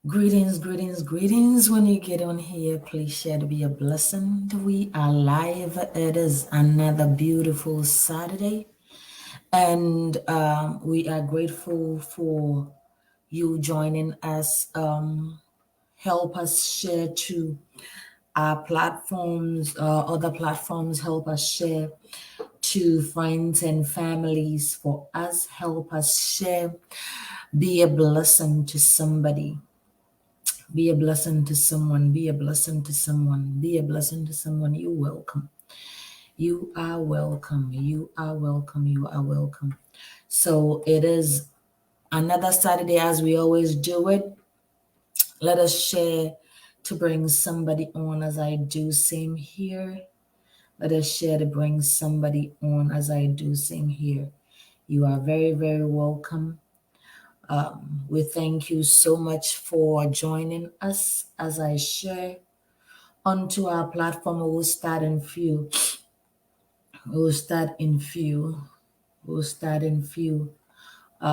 Greetings. When you get on here, please share to be a blessing. We are live. It is another beautiful Saturday, and we are grateful for you joining us. Help us share to our platforms, other platforms. Help us share to friends and families. For us, help us share. Be a blessing to somebody. Be a blessing to someone. Be a blessing to someone. Be a blessing to someone. You're welcome. You are welcome. You are welcome. You are welcome. So it is another Saturday as we always do it. Let us share to bring somebody on as I do same here. Let us share to bring somebody on as I do same here. You are very, very welcome. We thank you so much for joining us as I share onto our platform. We will start in few. We will start in few. We will start in few. We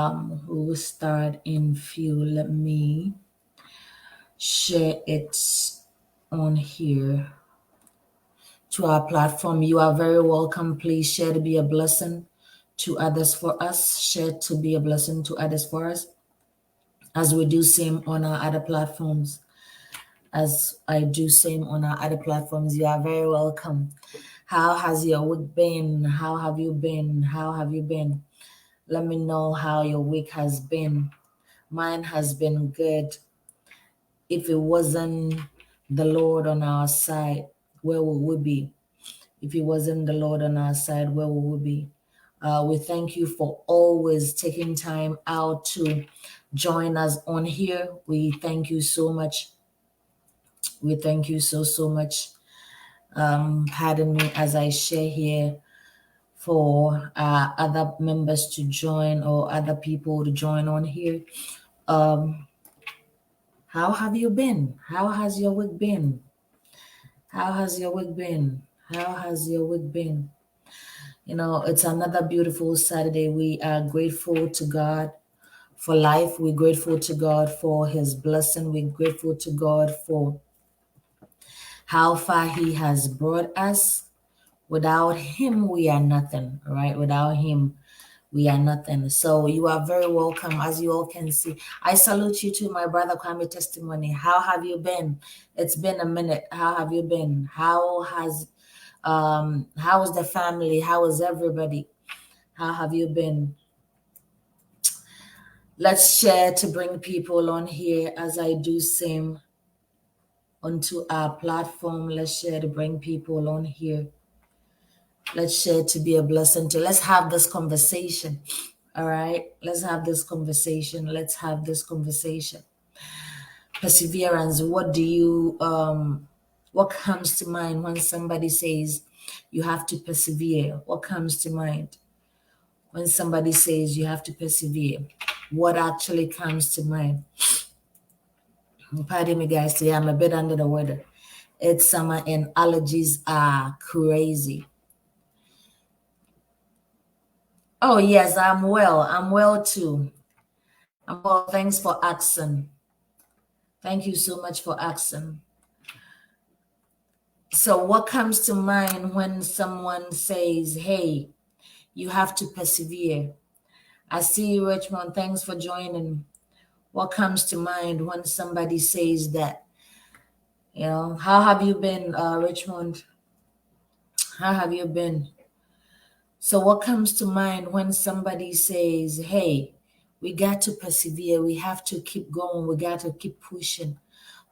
will start in few. Let me share it on here to our platform. You are very welcome. Please share to be a blessing to others for us. Share to be a blessing to others for us as we do same on our other platforms. As I do same on our other platforms. You are very welcome. How has your week been? How have you been? How have you been? Let me know how your week has been. Mine has been good. If it wasn't the Lord on our side, where would we be? If it wasn't the Lord on our side, where would we be? We thank you for always taking time out to join us on here. We thank you so much. We thank you so much. Pardon me as I share here for other members to join or other people to join on here. Um, how have you been? How has your week been? How has your week been? How has your week been? You know, it's another beautiful Saturday. We are grateful to God for life. We're grateful to God for his blessing. We're grateful to God for how far he has brought us. Without him, we are nothing, right? Without him, we are nothing. So you are very welcome. As you all can see, I salute you to my brother Kwame Testimony. How have you been? It's been a minute. How have you been? How is the family? How is everybody? How have you been? Let's share to bring people on here as I do same onto our platform. Let's share to bring people on here. Let's share to be a blessing to. Let's have this conversation. All right. Let's have this conversation. Let's have this conversation. Perseverance. What comes to mind when somebody says you have to persevere? What comes to mind when somebody says you have to persevere? What actually comes to mind? Pardon me, guys. Today I'm a bit under the weather. It's summer and allergies are crazy. Oh, yes, I'm well. I'm well too. I'm well. Thanks for asking. Thank you so much for asking. So, what comes to mind when someone says, hey, you have to persevere? I see you, Richmond. Thanks for joining. What comes to mind when somebody says that? You know, how have you been, Richmond? How have you been? So, what comes to mind when somebody says, hey, we got to persevere, we have to keep going, we got to keep pushing?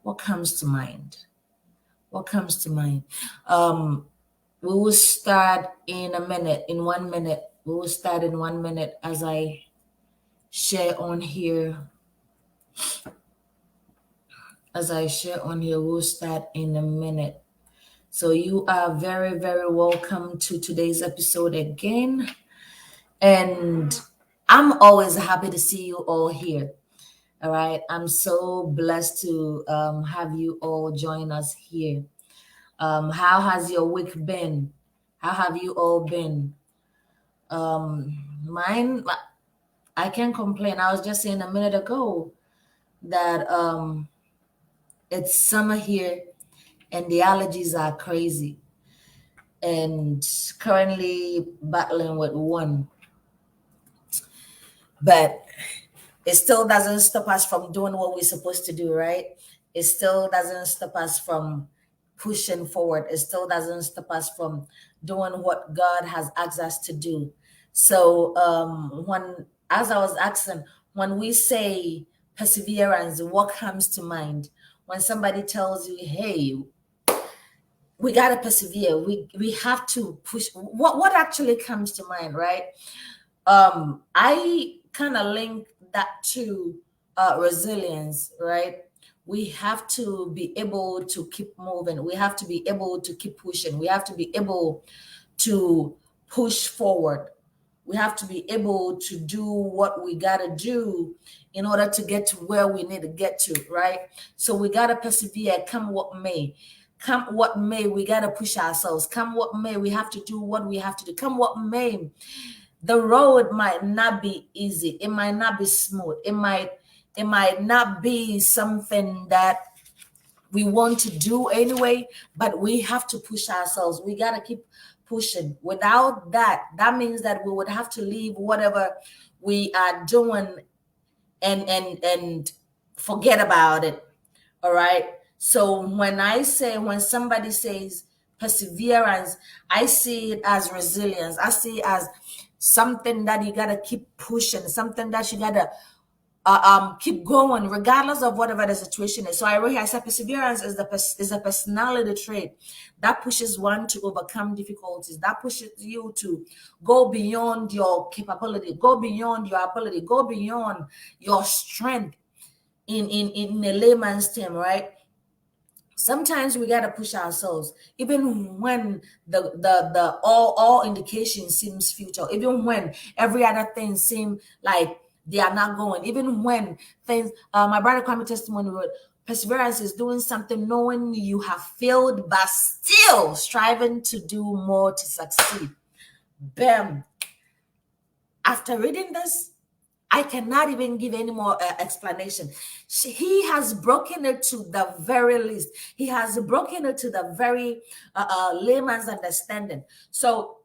What comes to mind? What comes to mind? Um, we will start in a minute, in 1 minute. We will start in 1 minute as I share on here. As I share on here, we'll start in a minute. So you are very, very welcome to today's episode again. And I'm always happy to see you all here. All right. I'm so blessed to have you all join us here. How has your week been? How have you all been? Mine, I can't complain. I was just saying a minute ago, that it's summer here and the allergies are crazy, and currently battling with one, but it still doesn't stop us from doing what we're supposed to do, right? It still doesn't stop us from pushing forward. It still doesn't stop us from doing what God has asked us to do. So when, as I was asking, when we say perseverance, what comes to mind? When somebody tells you, hey, we gotta persevere, we have to push, what actually comes to mind, right? I kind of link that to resilience, right? We have to be able to keep moving. We have to be able to keep pushing. We have to be able to push forward. We have to be able to do what we got to do in order to get to where we need to get to, right? So we got to persevere, come what may. Come what may, we got to push ourselves. Come what may, we have to do what we have to do. Come what may, the road might not be easy, it might not be smooth, it might not be something that we want to do anyway, but we have to push ourselves. We got to keep pushing. Without that, that means that we would have to leave whatever we are doing and forget about it. All right. So when somebody says perseverance, I see it as resilience. I see it as something that you gotta keep pushing, something that you gotta keep going regardless of whatever the situation is. So I said perseverance is a personality trait that pushes one to overcome difficulties, that pushes you to go beyond your capability, go beyond your ability, go beyond your strength in a layman's term, right? Sometimes we gotta push ourselves, even when the all indications seems futile, even when every other thing seem like they are not going, even when things. My brother Kwame testimony wrote, perseverance is doing something knowing you have failed, but still striving to do more to succeed. Bam! After reading this, I cannot even give any more explanation. He has broken it to the very least. He has broken it to the very layman's understanding. So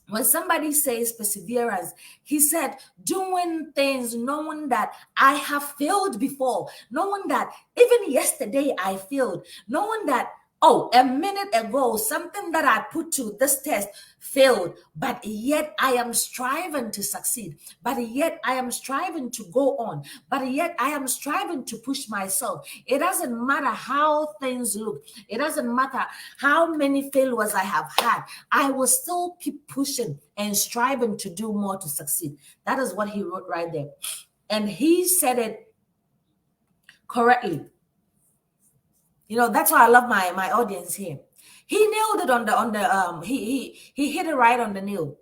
when somebody says perseverance, he said, doing things knowing that I have failed before, knowing that even yesterday I failed, knowing that, oh, a minute ago, something that I put to this test failed, but yet I am striving to succeed, but yet I am striving to go on, but yet I am striving to push myself. It doesn't matter how things look, it doesn't matter how many failures I have had, I will still keep pushing and striving to do more to succeed. That is what he wrote right there. And he said it correctly. You know, that's why I love my audience here. He nailed it on the he hit it right on the nail.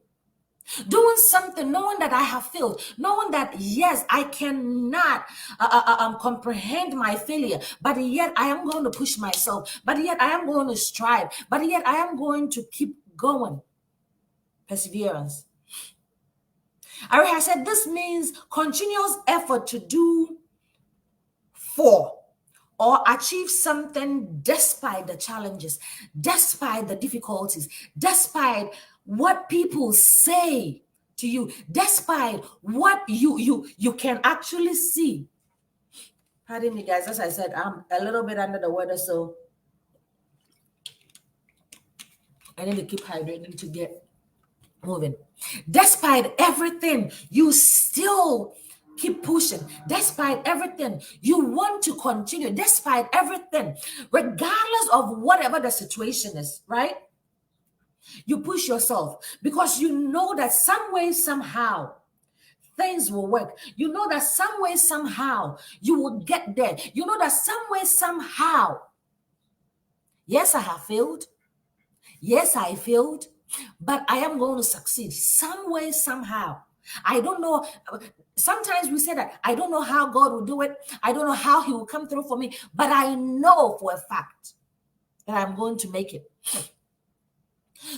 Doing something, knowing that I have failed, knowing that yes, I cannot comprehend my failure, but yet I am going to push myself, but yet I am going to strive, but yet I am going to keep going. Perseverance. I said this means continuous effort to do for or achieve something despite the challenges, despite the difficulties, despite what people say to you, despite what you can actually see. Pardon me, guys. As I said, I'm a little bit under the weather, so I need to keep hydrating to get moving. Despite everything, you still keep pushing. Despite everything, you want to continue. Despite everything, regardless of whatever the situation is, right? You push yourself because you know that some way, somehow, things will work. You know that some way, somehow, you will get there. You know that some way, somehow, yes, I have failed. Yes, I failed, but I am going to succeed some way, somehow. I don't know. Sometimes we say that I don't know how God will do it. I don't know how He will come through for me, but I know for a fact that I'm going to make it.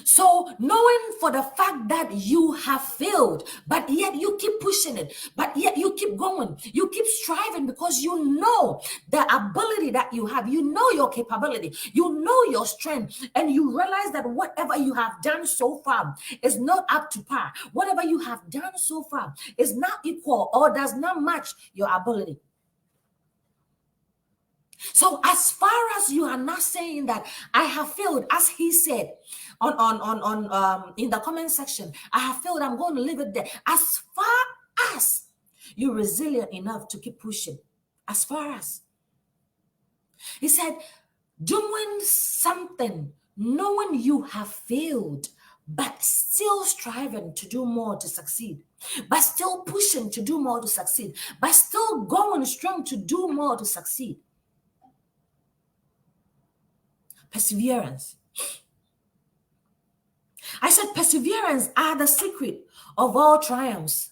So knowing for the fact that you have failed, but yet you keep pushing it, but yet you keep going, you keep striving because you know the ability that you have, you know your capability, you know your strength, and you realize that whatever you have done so far is not up to par. Whatever you have done so far is not equal or does not match your ability. So as far as you are not saying that I have failed, as he said on in the comment section, I have failed, I'm going to leave it there. As far as you're resilient enough to keep pushing, as far as he said, doing something, knowing you have failed, but still striving to do more to succeed, but still pushing to do more to succeed, but still going strong to do more to succeed. Perseverance. I said perseverance are the secret of all triumphs.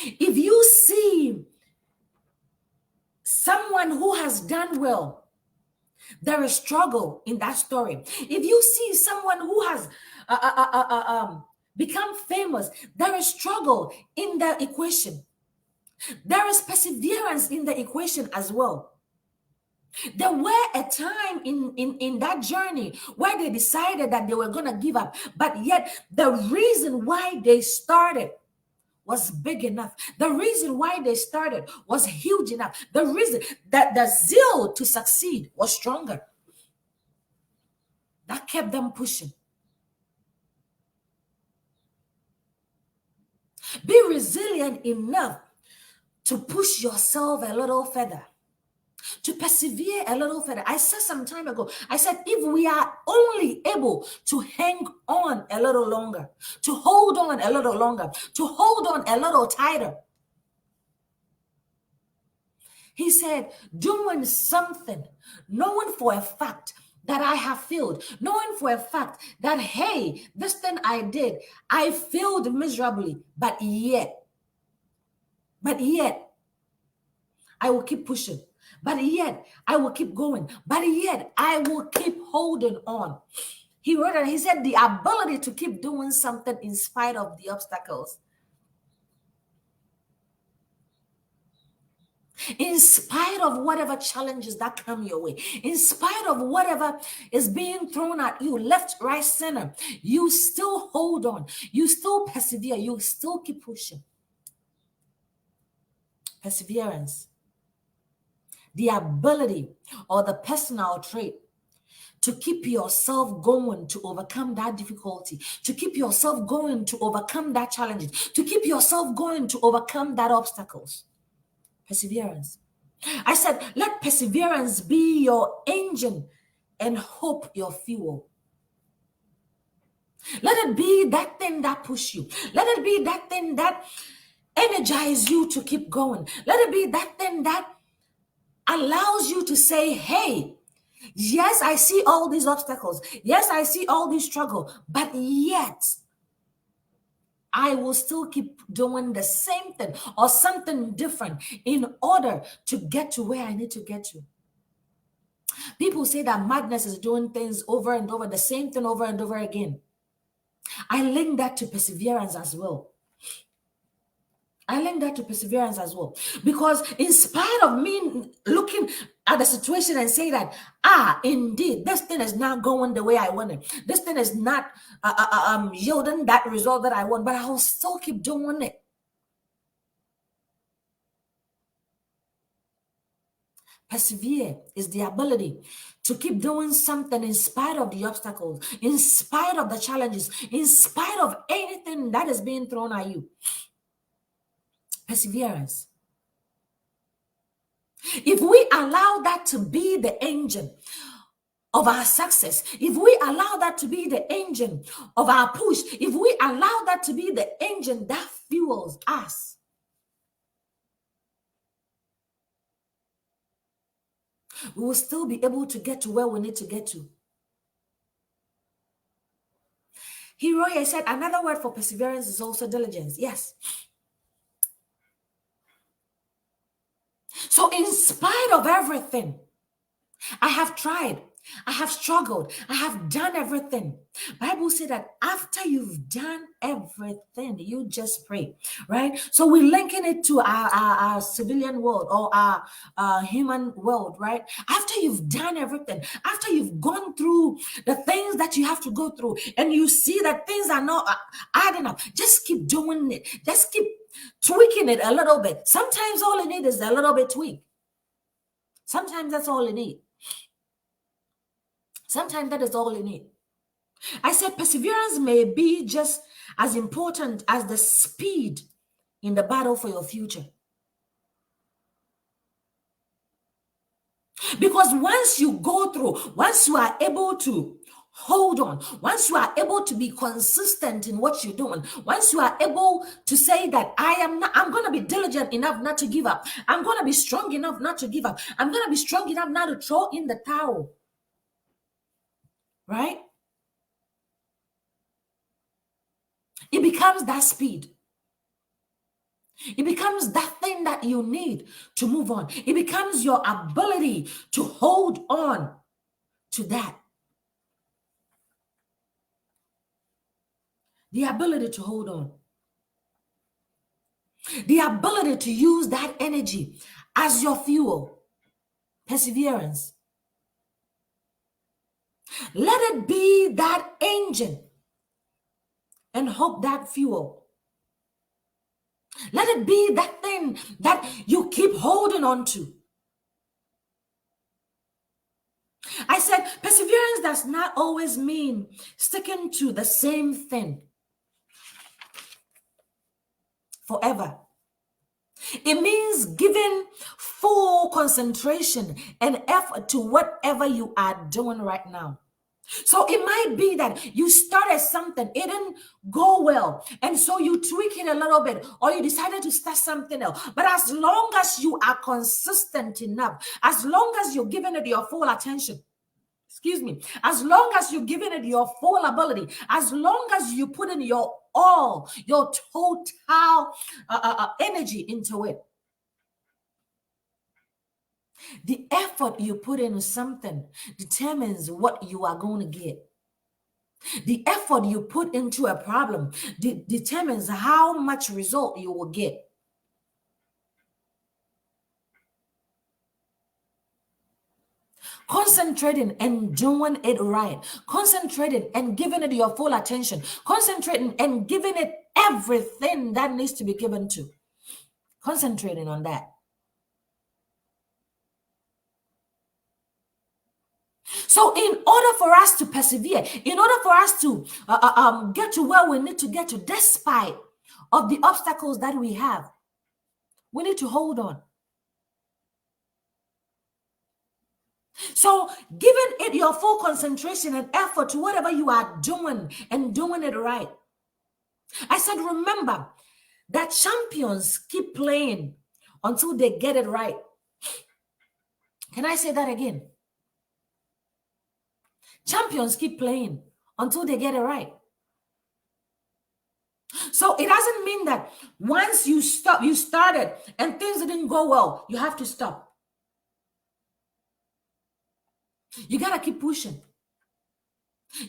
If you see someone who has done well, there is struggle in that story. If you see someone who has become famous, there is struggle in the equation. There is perseverance in the equation as well. There were a time in that journey where they decided that they were going to give up, but yet the reason why they started was big enough. The reason why they started was huge enough. The reason that the zeal to succeed was stronger. That kept them pushing. Be resilient enough to push yourself a little further, to persevere a little further. I said some time ago, I said, if we are only able to hang on a little longer, to hold on a little longer, to hold on a little tighter. He said, doing something, knowing for a fact that I have failed, knowing for a fact that, hey, this thing I did, I failed miserably, but yet, I will keep pushing. But yet, I will keep going. But yet, I will keep holding on. He wrote it, he said, the ability to keep doing something in spite of the obstacles. In spite of whatever challenges that come your way, in spite of whatever is being thrown at you, left, right, center, you still hold on. You still persevere. You still keep pushing. Perseverance. The ability or the personal trait to keep yourself going to overcome that difficulty, to keep yourself going to overcome that challenge, to keep yourself going to overcome that obstacles. Perseverance. I said, let perseverance be your engine and hope your fuel. Let it be that thing that pushes you. Let it be that thing that energizes you to keep going. Let it be that thing that allows you to say, hey, yes, I see all these obstacles. Yes, I see all these struggle, but yet I will still keep doing the same thing or something different in order to get to where I need to get to. People say that madness is doing things over and over, the same thing over and over again. I link that to perseverance as well. Because in spite of me looking at the situation and say that, indeed, this thing is not going the way I want it. This thing is not yielding that result that I want, but I will still keep doing it. Persevere is the ability to keep doing something in spite of the obstacles, in spite of the challenges, in spite of anything that is being thrown at you. Perseverance. If we allow that to be the engine of our success, if we allow that to be the engine of our push, if we allow that to be the engine that fuels us, we will still be able to get to where we need to get to. Hiroya said another word for perseverance is also diligence. Yes. So in spite of everything, I have tried. I have struggled. I have done everything. Bible said that after you've done everything, you just pray, right? So we're linking it to our civilian world or our human world, right? After you've done everything, after you've gone through the things that you have to go through, and you see that things are not adding up, just keep doing it. Just keep tweaking it a little bit. Sometimes all you need is a little bit tweak. Sometimes that's all you need. Sometimes that is all you need. I said perseverance may be just as important as the speed in the battle for your future. Because once you go through, once you are able to hold on, once you are able to be consistent in what you're doing, once you are able to say that I'm going to be diligent enough not to give up, I'm going to be strong enough not to give up, I'm going to be strong enough not to throw in the towel, right? It becomes that speed. It becomes that thing that you need to move on. It becomes your ability to hold on to that. The ability to hold on. The ability to use that energy as your fuel. Perseverance. Let it be that engine and hope that fuel. Let it be that thing that you keep holding on to. I said perseverance does not always mean sticking to the same thing forever. It means giving full concentration and effort to whatever you are doing right now. So it might be that you started something, it didn't go well, and so you tweak it a little bit, or you decided to start something else. But as long as you are consistent enough, as long as you're giving it your full attention, as long as you're giving it your full ability, as long as you put in your all, your total energy into it, the effort you put into something determines what you are going to get. The effort you put into a problem determines how much result you will get. Concentrating and doing it right, concentrating and giving it your full attention, concentrating and giving it everything that needs to be given to, concentrating on that. So in order for us to persevere, in order for us to get to where we need to get to, despite of the obstacles that we have, we need to hold on. So giving it your full concentration and effort to whatever you are doing and doing it right. I said, remember that champions keep playing until they get it right. Can I say that again? Champions keep playing until they get it right. So it doesn't mean that once you started and things didn't go well, you have to stop. You got to keep pushing.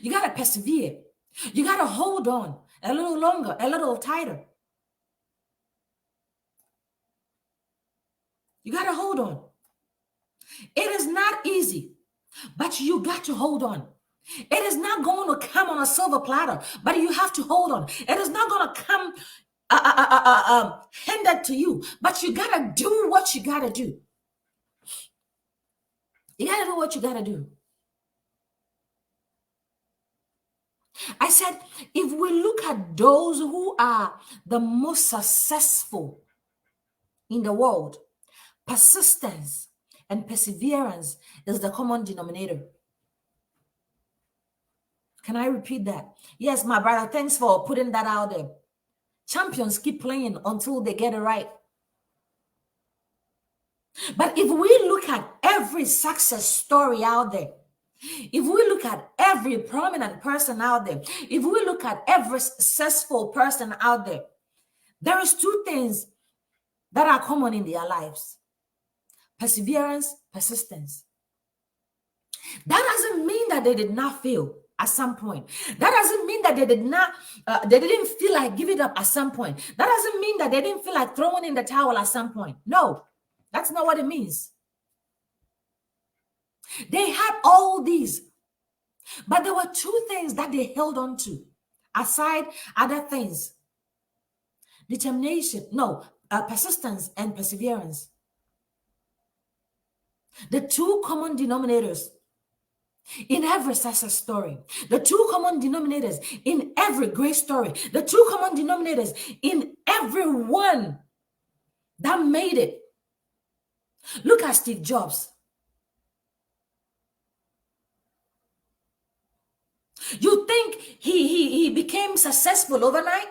You got to persevere. You got to hold on a little longer, a little tighter. You got to hold on. It is not easy, but you got to hold on. It is not going to come on a silver platter, but you have to hold on. It is not going to come handed to you, but you got to do what you got to do. You got to do what you got to do. I said, if we look at those who are the most successful in the world, persistence and perseverance is the common denominator. Can I repeat that? Yes, my brother, thanks for putting that out there. Champions keep playing until they get it right. But if we look at every success story out there, if we look at every prominent person out there, if we look at every successful person out there, there is two things that are common in their lives: perseverance, persistence. That doesn't mean that they did not fail at some point. That doesn't mean that they didn't feel like giving up at some point. That doesn't mean that they didn't feel like throwing in the towel at some point. No, that's not what it means. They had all these, but there were two things that they held on to, aside other things: determination, no, persistence and perseverance. The two common denominators in every success story, the two common denominators in every great story, the two common denominators in everyone that made it. Look at Steve Jobs. You think he became successful overnight?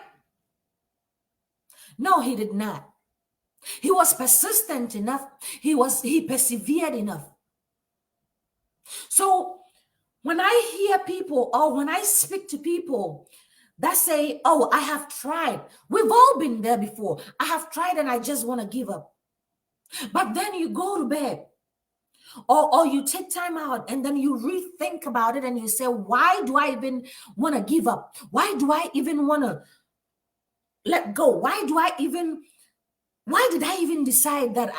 No, he did not. He was persistent enough. He persevered enough. So when I hear people, or when I speak to people that say, oh, I have tried. We've all been there before. I have tried and I just want to give up. But then you go to bed, or you take time out and then you rethink about it and you say, why do I even want to give up? Why do I even want to let go? Why did I even decide that?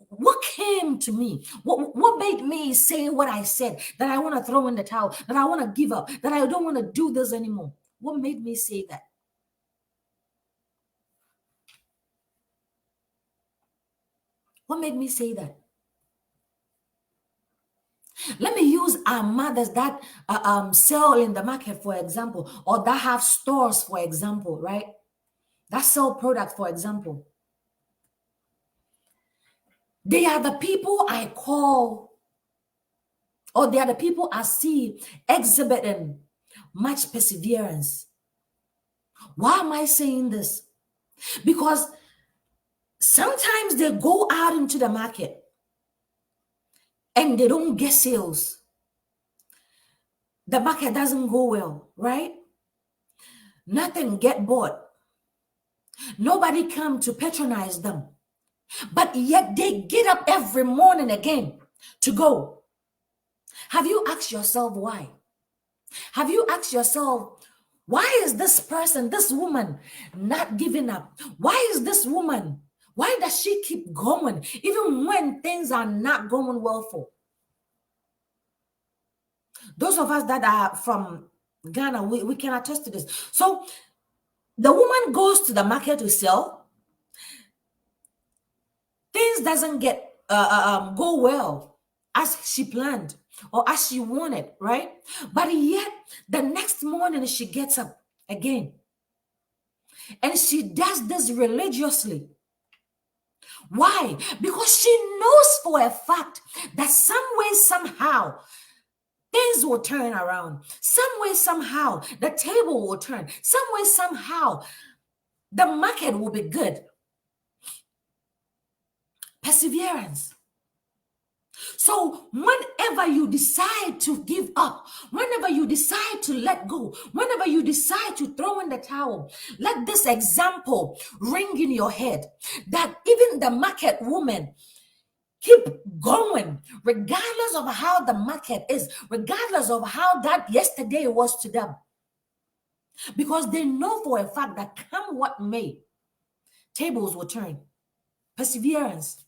What came to me? What made me say what I said, that I want to throw in the towel, that I want to give up, that I don't want to do this anymore? What made me say that? What made me say that? Let me use our mothers that sell in the market, for example, or that have stores, for example, right? That sell products, for example. They are the people I call, or they are the people I see exhibiting much perseverance. Why am I saying this? Because sometimes they go out into the market and they don't get sales. The market doesn't go well, right? Nothing get bought. Nobody come to patronize them. But yet they get up every morning again to go. Have you asked yourself why? Have you asked yourself, why is this person, this woman, not giving up? Why is this woman, why does she keep going even when things are not going well for? Those of us that are from Ghana, we can attest to this. So the woman goes to the market to sell. Things doesn't get go well as she planned or as she wanted, right? But yet the next morning she gets up again and she does this religiously. Why? Because she knows for a fact that some way, somehow, things will turn around. Some way, somehow, the table will turn. Some way, somehow, the market will be good. Perseverance. So whenever you decide to give up, whenever you decide to let go, whenever you decide to throw in the towel, let this example ring in your head that even the market woman keep going regardless of how the market is, regardless of how that yesterday was to them, because they know for a fact that come what may, tables will turn. Perseverance.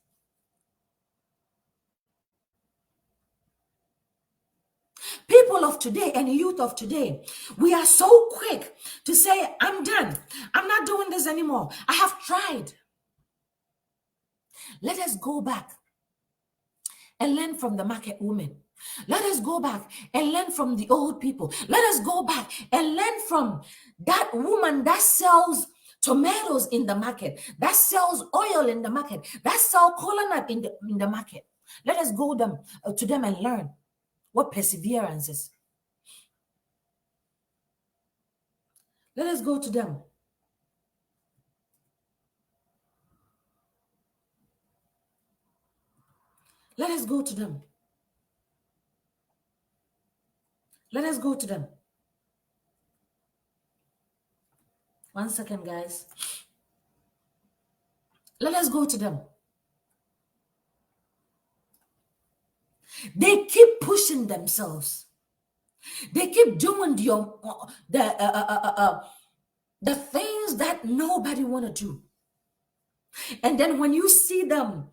People of today and youth of today, we are so quick to say, I'm done. I'm not doing this anymore. I have tried. Let us go back and learn from the market woman. Let us go back and learn from the old people. Let us go back and learn from that woman that sells tomatoes in the market, that sells oil in the market, that sells cola nut in the market. Let us go to them and learn what perseverance is. Let us go to them. Let us go to them. Let us go to them. One second, guys. Let us go to them. They keep pushing themselves. They keep doing the things that nobody want to do. And then when you see them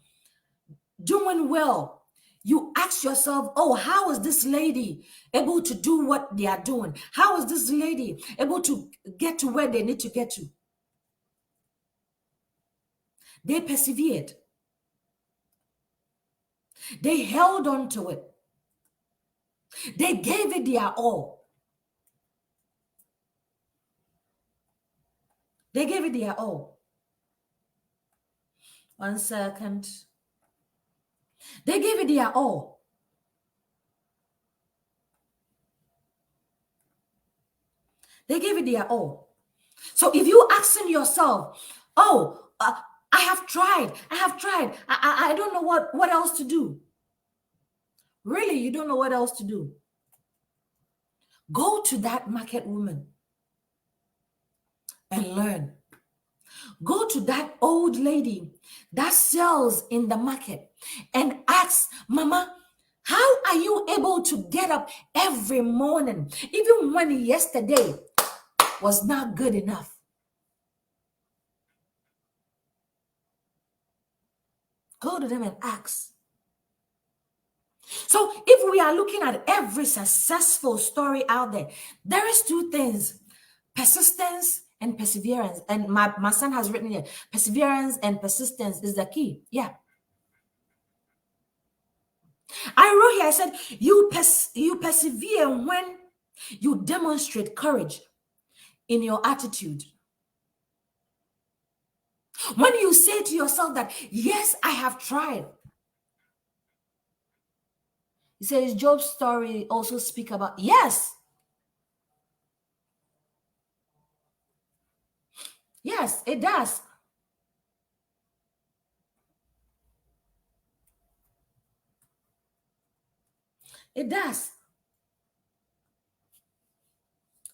doing well, you ask yourself, oh, how is this lady able to do what they are doing? How is this lady able to get to where they need to get to? They persevered. They held on to it. They gave it their all. They gave it their all. 1 second. They gave it their all. They gave it their all. So if you asking yourself, oh, I have tried. I don't know what else to do. Really, you don't know what else to do. Go to that market woman and learn. Go to that old lady that sells in the market and ask, Mama, how are you able to get up every morning, even when yesterday was not good enough? Go to them and ask. So if we are looking at every successful story out there, there is two things: persistence and perseverance. And my son has written here, perseverance and persistence is the key. Yeah. I wrote here, I said, you persevere when you demonstrate courage in your attitude. When you say to yourself that, yes, I have tried. He says Job's story also speak about, yes. Yes, it does. It does.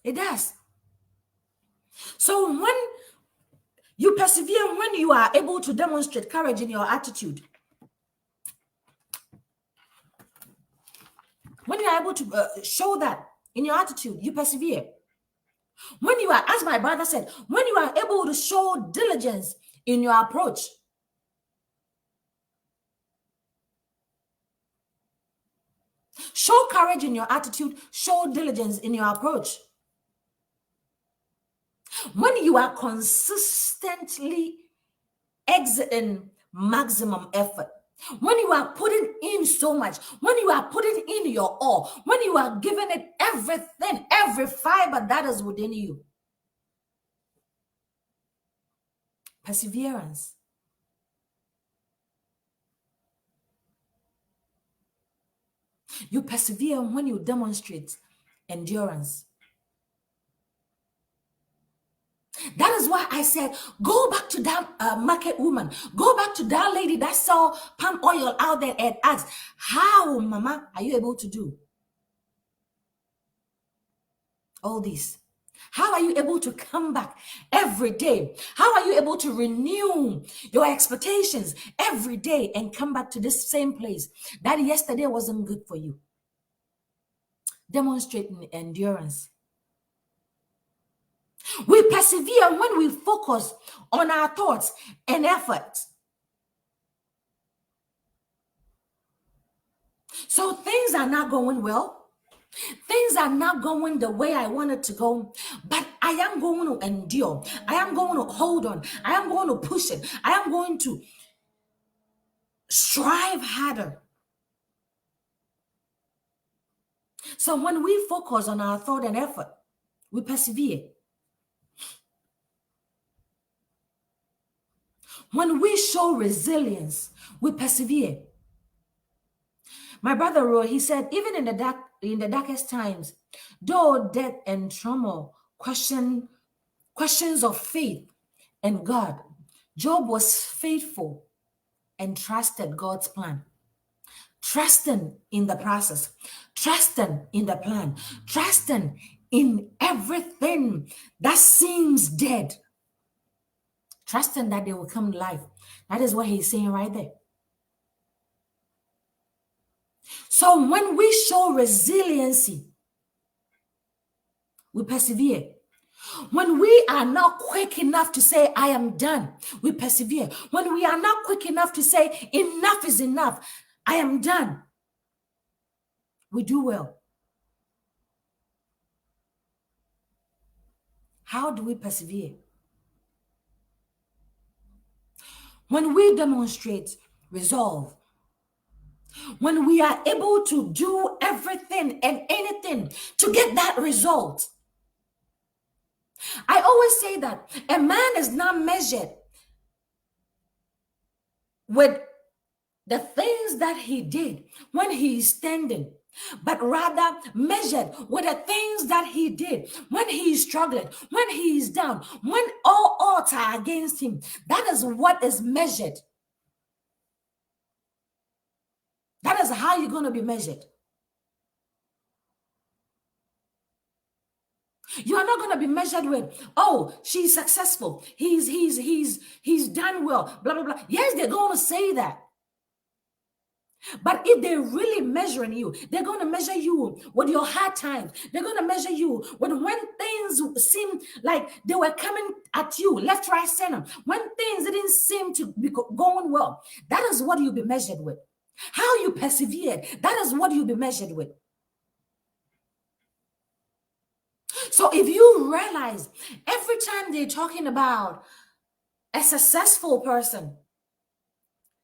It does. So when you persevere, when you are able to demonstrate courage in your attitude, when you are able to show that in your attitude, you persevere. When you are, as my brother said, when you are able to show diligence in your approach, show courage in your attitude, show diligence in your approach. When you are consistently exerting maximum effort, when you are putting in so much, when you are putting in your all, when you are giving it everything, every fiber that is within you, perseverance. You persevere when you demonstrate endurance. That is why I said, go back to that market woman. Go back to that lady that saw palm oil out there and ask, how, Mama, are you able to do all this? How are you able to come back every day? How are you able to renew your expectations every day and come back to this same place that yesterday wasn't good for you? Demonstrating endurance. We persevere when we focus on our thoughts and efforts. So things are not going well. Things are not going the way I want it to go, but I am going to endure. I am going to hold on. I am going to push it. I am going to strive harder. So when we focus on our thought and effort, we persevere. When we show resilience, we persevere. My brother Roy, he said, even in the darkest times, though death and trauma questions of faith and God, Job was faithful and trusted God's plan. Trusting in the process, trusting in the plan, trusting in everything that seems dead, trusting that they will come to life. That is what he's saying right there. So when we show resiliency, we persevere. When we are not quick enough to say, I am done, we persevere. When we are not quick enough to say, enough is enough, I am done, we do well. How do we persevere? When we demonstrate resolve, when we are able to do everything and anything to get that result. I always say that a man is not measured with the things that he did when he is standing, but rather measured with the things that he did when he is struggling, when he is down, when all odds are against him. That is what is measured. That is how you're going to be measured. You are not going to be measured with, oh, she's successful, he's done well, blah blah blah. Yes, they're going to say that. But if they're really measuring you, they're going to measure you with your hard times. They're going to measure you when things seem like they were coming at you left, right, center. When things didn't seem to be going well, that is what you'll be measured with. How you persevered, that is what you'll be measured with. So if you realize every time they're talking about a successful person,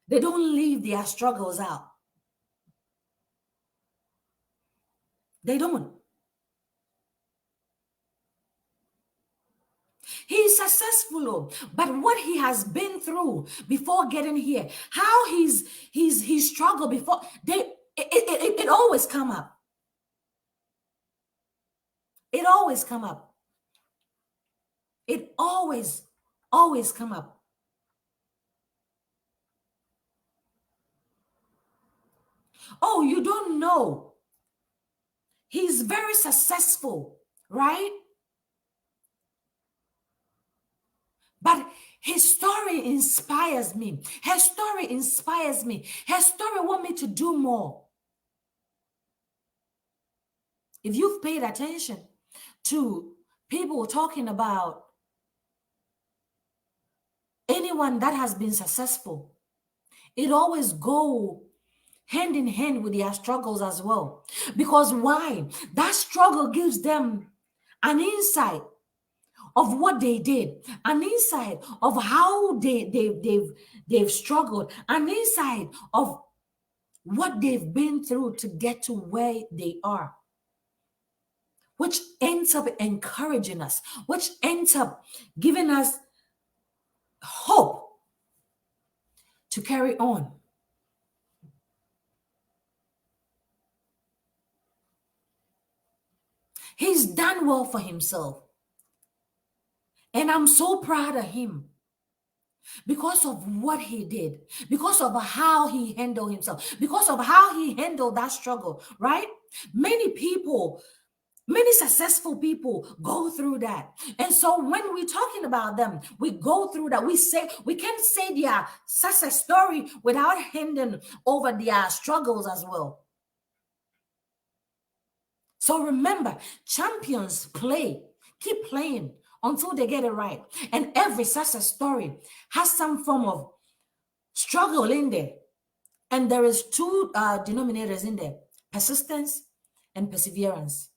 they don't leave their struggles out. They don't. He's successful, but what he has been through before getting here, how he's struggled before, it always come up. It always come up. It always come up. Oh, you don't know. He's very successful, right? But his story inspires me. Her story inspires me. Her story want me to do more. If you've paid attention to people talking about anyone that has been successful, it always go hand in hand with their struggles as well. Because why? That struggle gives them an insight of what they did, an insight of how they've struggled, an insight of what they've been through to get to where they are, which ends up encouraging us, which ends up giving us hope to carry on. He's done well for himself. And I'm so proud of him because of what he did, because of how he handled himself, because of how he handled that struggle, right? Many people, many successful people go through that. And so when we're talking about them, we go through that. We can't say their success story without handing over their struggles as well. So remember, champions keep playing until they get it right. And every success story has some form of struggle in there. And there is two denominators in there: persistence and perseverance.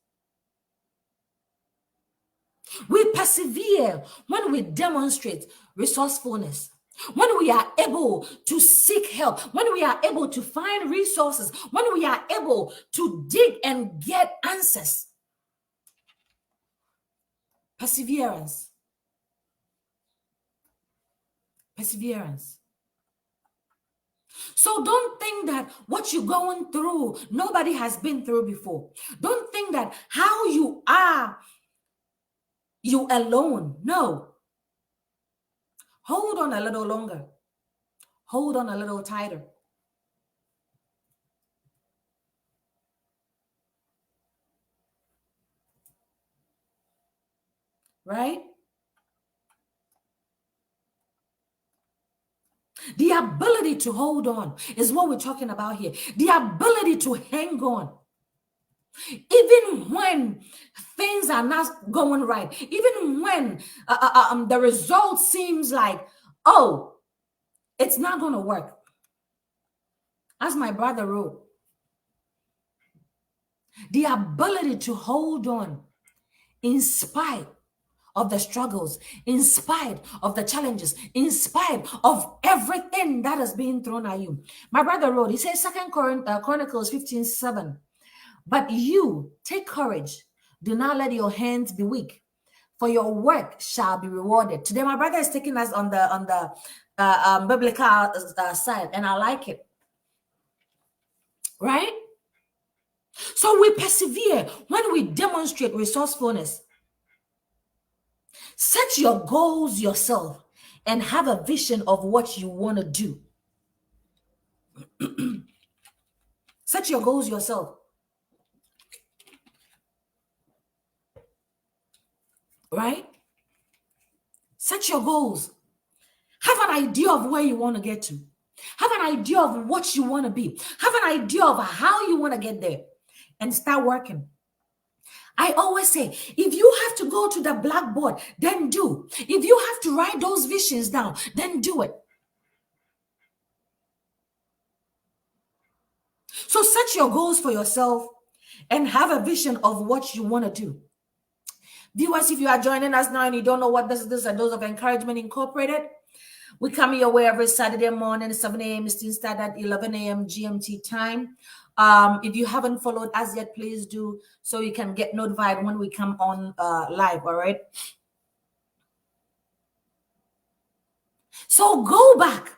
We persevere when we demonstrate resourcefulness, when we are able to seek help, when we are able to find resources, when we are able to dig and get answers. Perseverance. Perseverance. So don't think that what you're going through, nobody has been through before. Don't think that how you are, you alone. No. Hold on a little longer. Hold on a little tighter. Right? The ability to hold on is what we're talking about here. The ability to hang on. Even when things are not going right, even when the result seems like, oh, it's not going to work. As my brother wrote, the ability to hold on in spite of the struggles, in spite of the challenges, in spite of everything that is being thrown at you. My brother wrote, he says, Chronicles 15:7. But you take courage. Do not let your hands be weak, for your work shall be rewarded. Today, my brother is taking us on the biblical side, and I like it. Right? So we persevere when we demonstrate resourcefulness. Set your goals yourself and have a vision of what you want to do. Set your goals yourself. Right? Set your goals. Have an idea of where you want to get to. Have an idea of what you want to be. Have an idea of how you want to get there and start working. I always say, if you have to go to the blackboard, then do. If you have to write those visions down, then do it. So set your goals for yourself and have a vision of what you want to do. Viewers, if you are joining us now and you don't know what this is, a Dose of Encouragement Incorporated. We come your way every Saturday morning, 7 a.m. Eastern Standard, 11 a.m. GMT time. If you haven't followed us yet, please do, so you can get notified when we come on live, all right? So go back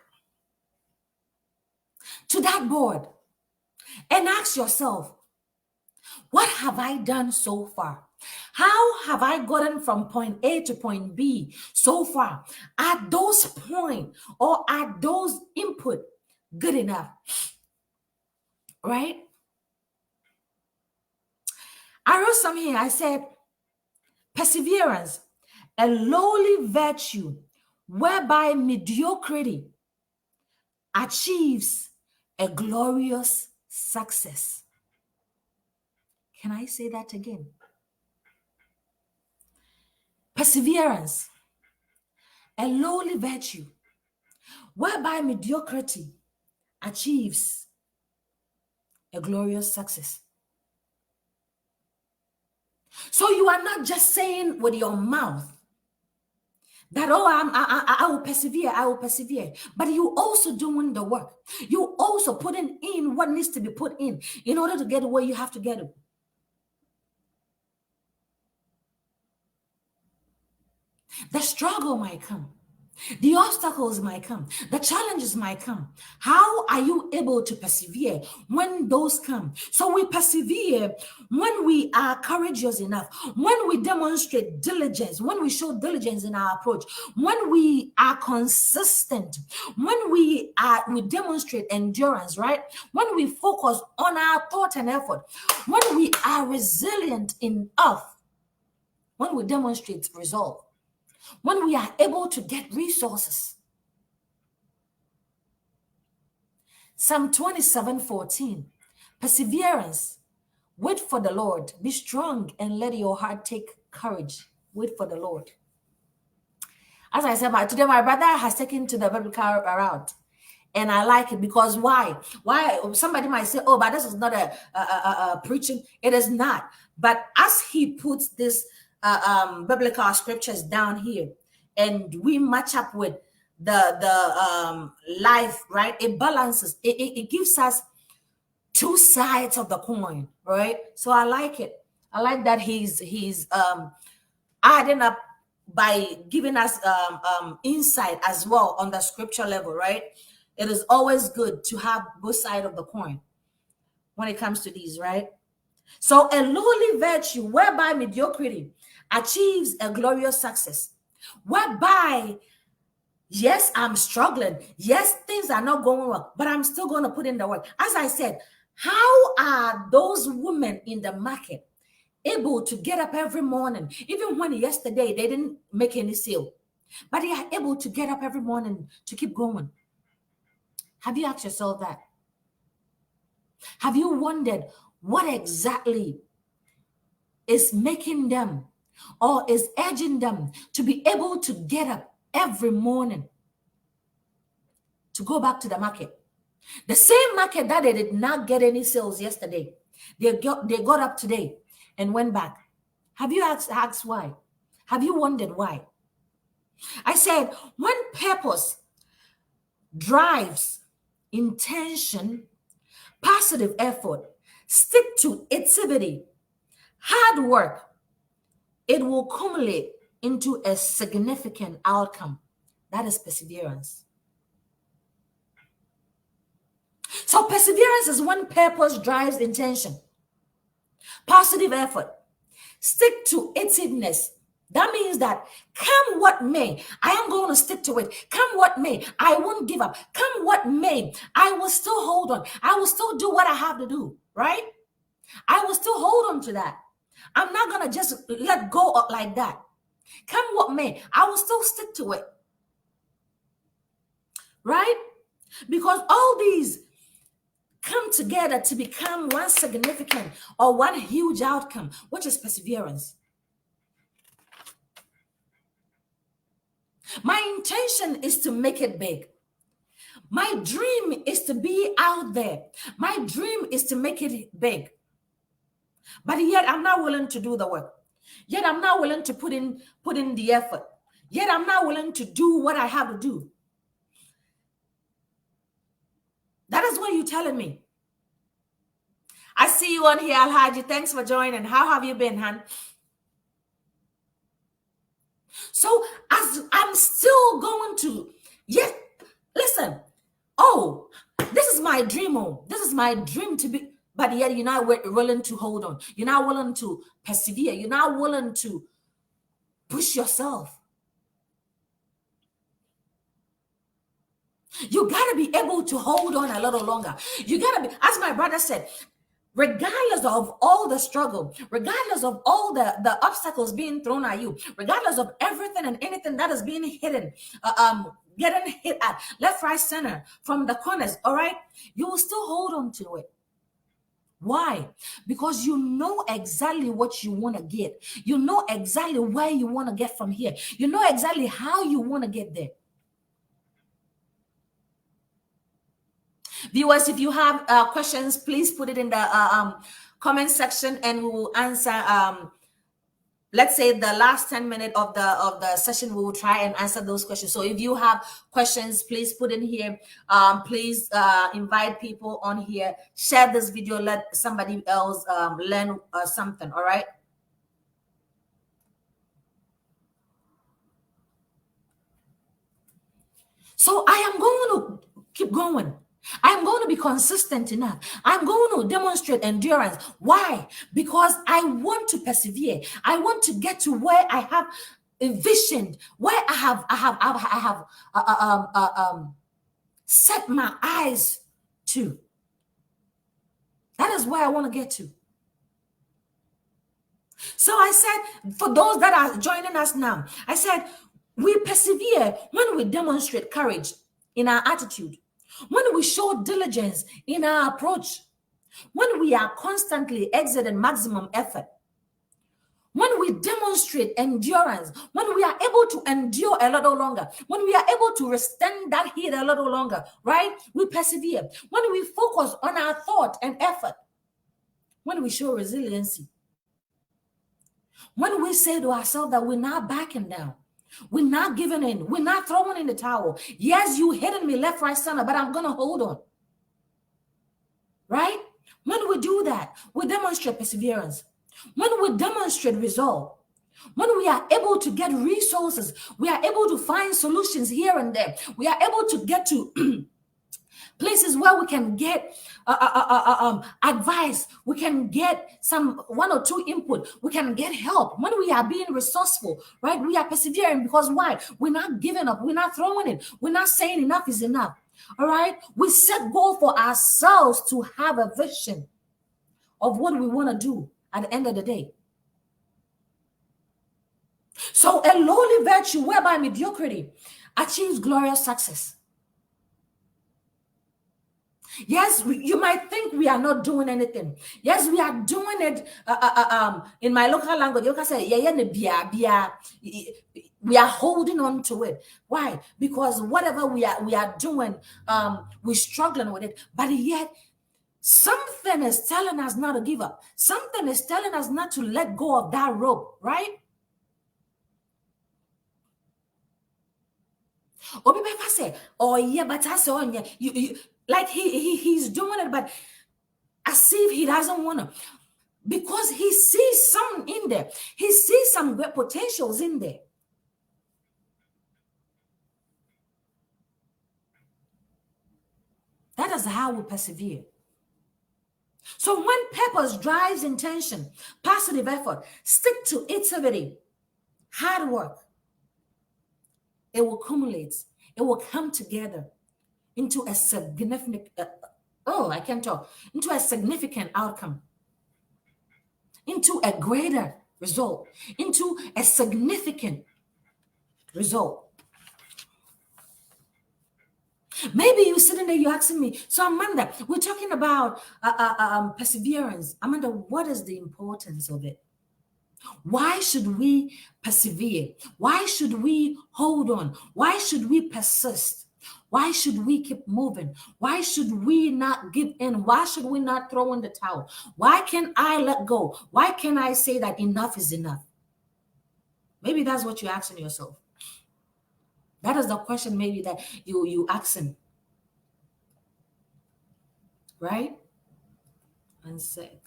to that board and ask yourself, what have I done so far? How have I gotten from point A to point B so far? Are those points or are those input good enough? Right? I wrote some here. I said, perseverance, a lowly virtue whereby mediocrity achieves a glorious success. Can I say that again? Perseverance, a lowly virtue whereby mediocrity achieves a glorious success. So you are not just saying with your mouth that, oh, I will persevere, I will persevere. But you also doing the work. You also putting in what needs to be put in order to get where you have to get it. The struggle might come. The obstacles might come. The challenges might come. How are you able to persevere when those come? So we persevere when we are courageous enough, when we demonstrate diligence, when we show diligence in our approach, when we are consistent, when we demonstrate endurance, right? When we focus on our thought and effort, when we are resilient enough, when we demonstrate resolve, when we are able to get resources. Psalm 27:14, perseverance, wait for the Lord, be strong and let your heart take courage. Wait for the Lord. As I said, today my brother has taken to the biblical route. And I like it because why? Somebody might say, oh, but this is not a preaching. It is not. But as he puts this biblical scriptures down here, and we match up with the life, right? It balances. It gives us two sides of the coin, right? So I like it. I like that he's adding up by giving us insight as well on the scripture level, right? It is always good to have both sides of the coin when it comes to these, right? So a lowly virtue whereby mediocrity achieves a glorious success, whereby, yes, I'm struggling. Yes, things are not going well, but I'm still going to put in the work. As I said, how are those women in the market able to get up every morning, even when yesterday they didn't make any sale, but they are able to get up every morning to keep going? Have you asked yourself that? Have you wondered what exactly is making them or is urging them to be able to get up every morning to go back to the market? The same market that they did not get any sales yesterday, they got up today and went back. Have you asked why? Have you wondered why? I said, when purpose drives intention, positive effort, stick to activity, hard work, it will accumulate into a significant outcome. That is perseverance. So perseverance is when purpose drives intention, positive effort, stick to itiveness. That means that come what may, I am going to stick to it. Come what may, I won't give up. Come what may, I will still hold on. I will still do what I have to do, right? I will still hold on to that. I'm not going to just let go of like that. Come what may, I will still stick to it, right? Because all these come together to become one significant or one huge outcome, which is perseverance. My intention is to make it big. My dream is to be out there. My dream is to make it big. But yet I'm not willing to do the work. Yet I'm not willing to put in the effort. Yet I'm not willing to do what I have to do. That is what you're telling me. I see you on here, Alhaji. Thanks for joining. How have you been, hon? So as I'm still going to, yet, listen, oh, this is my dream. Oh, this is my dream to be, but yet you're not willing to hold on. You're not willing to persevere. You're not willing to push yourself. You got to be able to hold on a little longer. You got to be, as my brother said, regardless of all the struggle, regardless of all the obstacles being thrown at you, regardless of everything and anything that is being hidden, getting hit at left, right, center, from the corners, all right, you will still hold on to it. Why? Because you know exactly what you want to get. You know exactly where you want to get from here. You know exactly how you want to get there. Viewers, if you have questions, please put it in the comment section and we will answer. Let's say the last 10 minutes of the session, we will try and answer those questions. So if you have questions, please put in here. Please invite people on here. Share this video. Let somebody else learn something. All right. So I am going to keep going. I'm going to be consistent enough. I'm going to demonstrate endurance. Why? Because I want to persevere. I want to get to where I have envisioned, where I have set my eyes to. That is where I want to get to. So I said, for those that are joining us now, I said, we persevere when we demonstrate courage in our attitude, when we show diligence in our approach, when we are constantly exerting maximum effort, when we demonstrate endurance, when we are able to endure a little longer, when we are able to withstand that heat a little longer, right? We persevere. When we focus on our thought and effort, when we show resiliency, when we say to ourselves that we're not backing down, we're not giving in, we're not throwing in the towel. Yes, you hitting me left, right, center, but I'm going to hold on. Right? When we do that, we demonstrate perseverance. When we demonstrate resolve, when we are able to get resources, we are able to find solutions here and there. We are able to get to places where we can get advice, we can get some 1 or 2 input, we can get help. When we are being resourceful, right, we are persevering. Because why? We're not giving up, we're not throwing it, we're not saying enough is enough. All right, we set goal for ourselves to have a vision of what we want to do at the end of the day. So a lowly virtue whereby mediocrity achieves glorious success. Yes, you might think we are not doing anything. Yes, we are doing it. In my local language, you can say, "Yeah, yeah, we are holding on to it." Why? Because whatever we are doing, we're struggling with it. But yet, something is telling us not to give up. Something is telling us not to let go of that rope, right? Or people say, "Oh yeah, but I saw yeah." You like he's doing it, but as if he doesn't want to. Because he sees some in there. He sees some great potentials in there. That is how we persevere. So when purpose drives intention, positive effort, stick to activity, hard work, it will accumulate. It will come together into a significant, I can't talk, into a significant outcome, into a greater result, into a significant result. Maybe you're sitting there, you're asking me, so Amanda, we're talking about perseverance. Amanda, what is the importance of it? Why should we persevere? Why should we hold on? Why should we persist? Why should we keep moving? Why should we not give in? Why should we not throw in the towel? Why can't I let go? Why can't I say that enough is enough? Maybe that's what you're asking yourself. That is the question maybe that you asking, right? And say,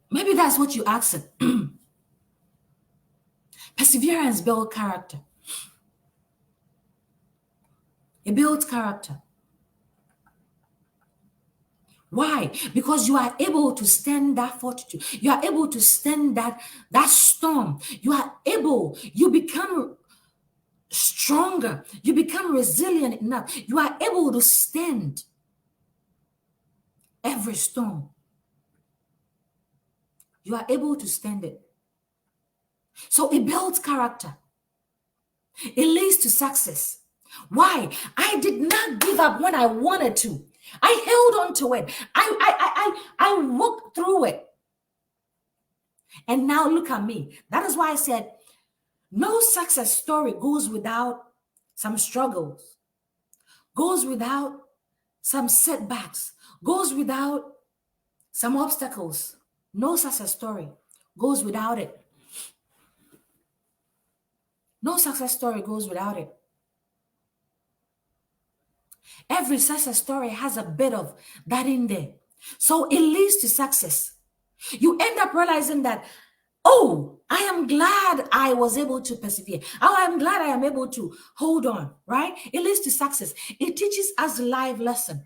maybe that's what you asking. Perseverance builds character. It builds character. Why? Because you are able to stand that fortitude. You are able to stand that storm. You are able, you become stronger. You become resilient enough. You are able to stand every storm. You are able to stand it. So it builds character. It leads to success. Why? I did not give up when I wanted to. I held on to it. I worked through it. And now look at me. That is why I said no success story goes without some struggles, goes without some setbacks, goes without some obstacles. No success story goes without it. No success story goes without it. Every success story has a bit of that in there. So it leads to success. You end up realizing that, oh, I am glad I was able to persevere. Oh, I'm glad I am able to hold on, right? It leads to success. It teaches us a life lesson.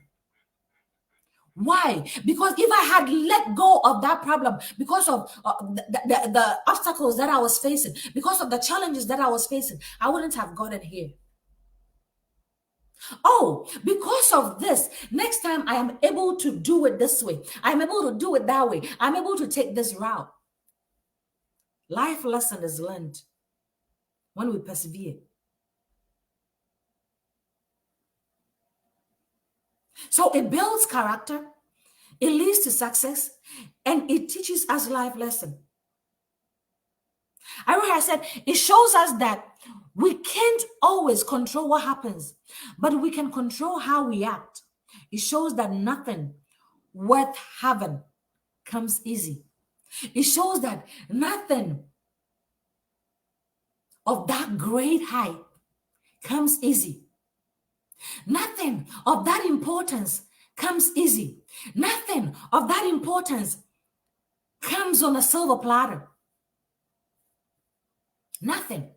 Why? Because if I had let go of that problem, because of the obstacles that I was facing, because of the challenges that I was facing, I wouldn't have gotten here. Oh, because of this, next time I am able to do it this way. I'm able to do it that way. I'm able to take this route. Life lesson is learned when we persevere. So it builds character, it leads to success, and it teaches us life lesson. I remember I said it shows us that we can't always control what happens, but we can control how we act. It shows that nothing worth having comes easy. It shows that nothing of that great height comes easy. Nothing of that importance comes easy. Nothing of that importance comes on a silver platter. Nothing.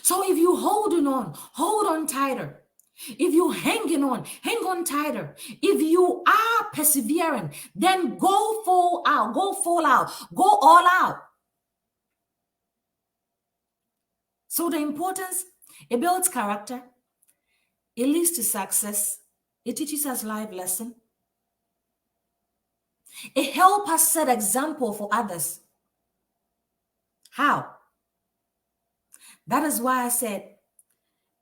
So if you hold on tighter. If you hang on tighter. If you are persevering, then go full out, go all out. So the importance, it builds character, it leads to success, it teaches us life lesson, it helps us set example for others. How? That is why I said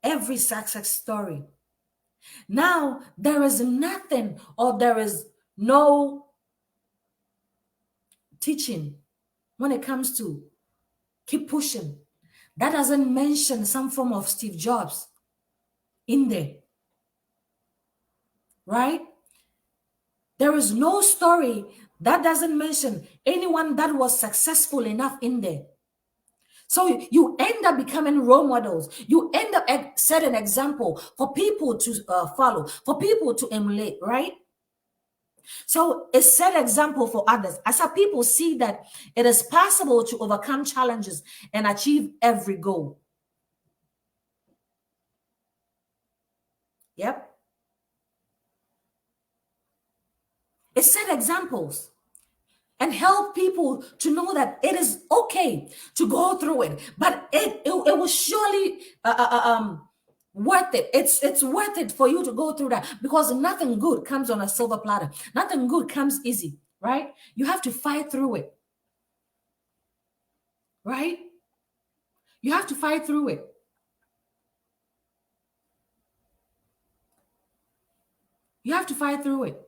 every success story. Now, there is nothing or there is no teaching when it comes to keep pushing. That doesn't mention some form of Steve Jobs in there, right? There is no story that doesn't mention anyone that was successful enough in there. So you end up becoming role models. You end up setting an example for people to follow, for people to emulate, right? So it set example for others. As our people see that it is possible to overcome challenges and achieve every goal. Yep. It set examples and help people to know that it is okay to go through it, but it was surely worth it. It's worth it for you to go through that, because nothing good comes on a silver platter. Nothing good comes easy, right? You have to fight through it, right? You have to fight through it. You have to fight through it,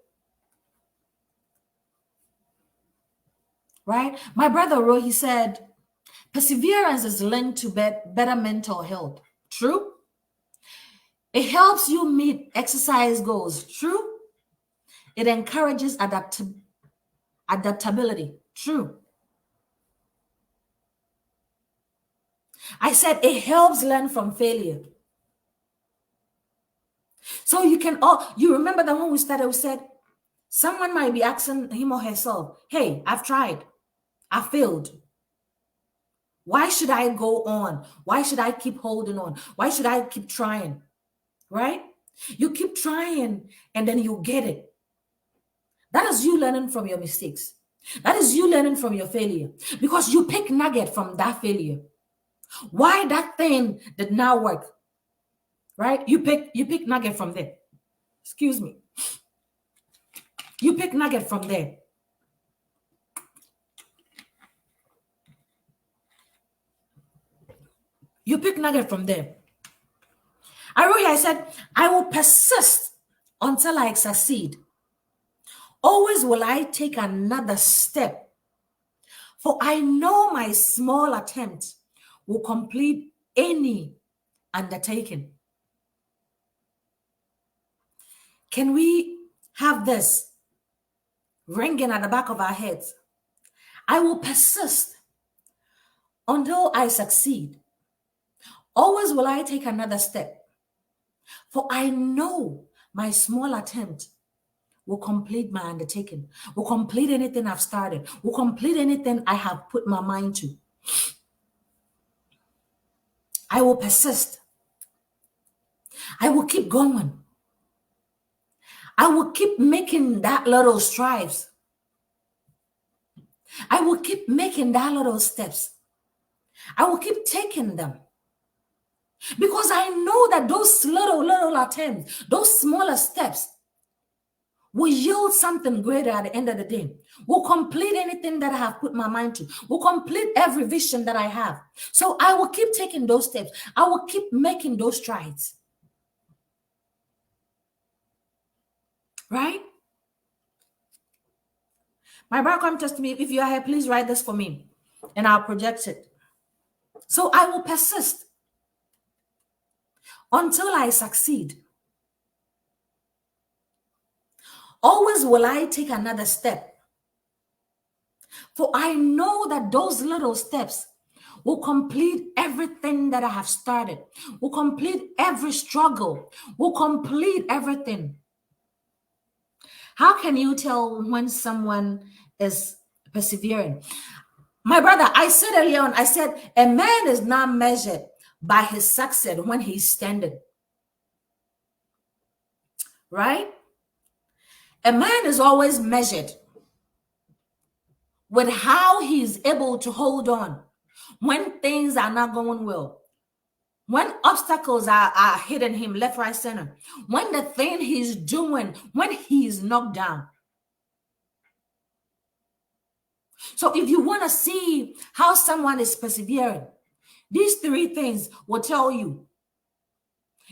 right? My brother wrote, he said, perseverance is linked to better mental health. True. It helps you meet exercise goals. True. It encourages adaptability. True. I said it helps learn from failure. So you remember that when we started, we said someone might be asking him or herself, hey, I've tried, I failed. Why should I go on? Why should I keep holding on? Why should I keep trying? Right? You keep trying and then you get it. That is you learning from your mistakes. That is you learning from your failure, because you pick nugget from that failure. Why that thing did not work, right? You pick nugget from there. Excuse me. You pick nugget from there. You pick nugget from there. I said, I will persist until I succeed. Always will I take another step, for I know my small attempt will complete any undertaking. Can we have this ringing at the back of our heads? I will persist until I succeed. Always will I take another step, for I know my small attempt will complete my undertaking, will complete anything I've started, will complete anything I have put my mind to. I will persist. I will keep going. I will keep making that little strides. I will keep making that little steps. I will keep taking them. Because I know that those little attempts, those smaller steps will yield something greater at the end of the day. Will complete anything that I have put my mind to. Will complete every vision that I have. So I will keep taking those steps. I will keep making those strides. Right? My brother come test me. If you are here, please write this for me and I'll project it. So I will persist until I succeed. Always will I take another step. For I know that those little steps will complete everything that I have started, will complete every struggle, will complete everything. How can you tell when someone is persevering? My brother, I said earlier on, I said, a man is not measured by his success when he's standing. Right? A man is always measured with how he's able to hold on when things are not going well, when obstacles are hitting him left, right, center, when the thing he's doing, when he's knocked down. So if you want to see how someone is persevering, these three things will tell you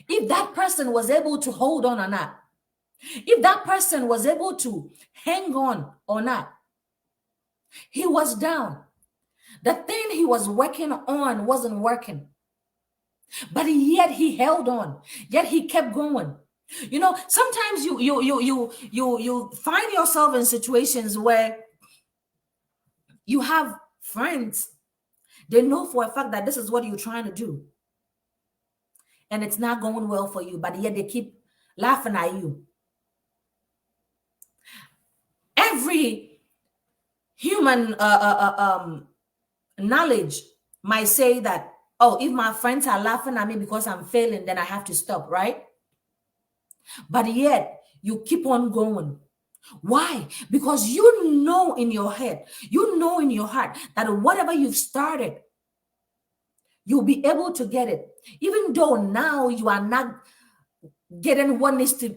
if that person was able to hold on or not, if that person was able to hang on or not. He was down. The thing he was working on wasn't working, but yet he held on. Yet he kept going. You know, sometimes you find yourself in situations where you have friends. They know for a fact that this is what you're trying to do, and it's not going well for you, but yet they keep laughing at you. Every human knowledge might say that, oh, if my friends are laughing at me because I'm failing, then I have to stop, right? But yet you keep on going. Why? Because you know in your head, you know in your heart that whatever you've started, you'll be able to get it. Even though now you are not getting what needs to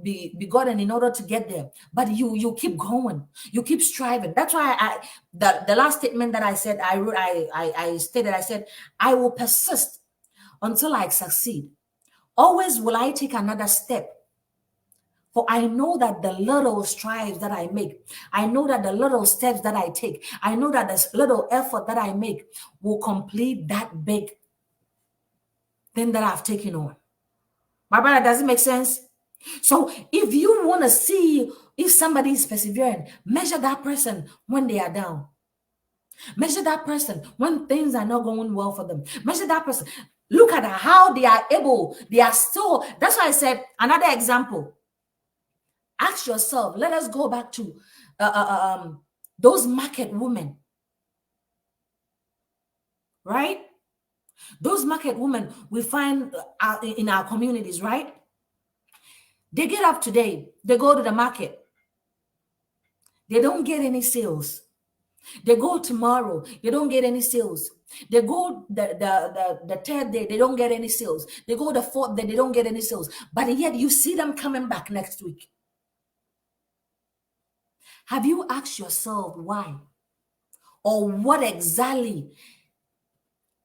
be gotten in order to get there, but you keep going, you keep striving. That's why the last statement that I said, I stated, I said, I will persist until I succeed. Always will I take another step, for I know that the little strives that I make, I know that the little steps that I take, I know that this little effort that I make will complete that big thing that I've taken on. My brother, does it make sense? So if you want to see if somebody is persevering, measure that person when they are down. Measure that person when things are not going well for them. Measure that person. Look at how they are able, they are still. That's why I said another example. Ask yourself, let us go back to those market women, right? Those market women we find in our communities, right? They get up today, they go to the market, they don't get any sales. They go tomorrow, they don't get any sales. They go the third day, they don't get any sales. They go the fourth day, they don't get any sales. But yet you see them coming back next week. Have you asked yourself why? Or what exactly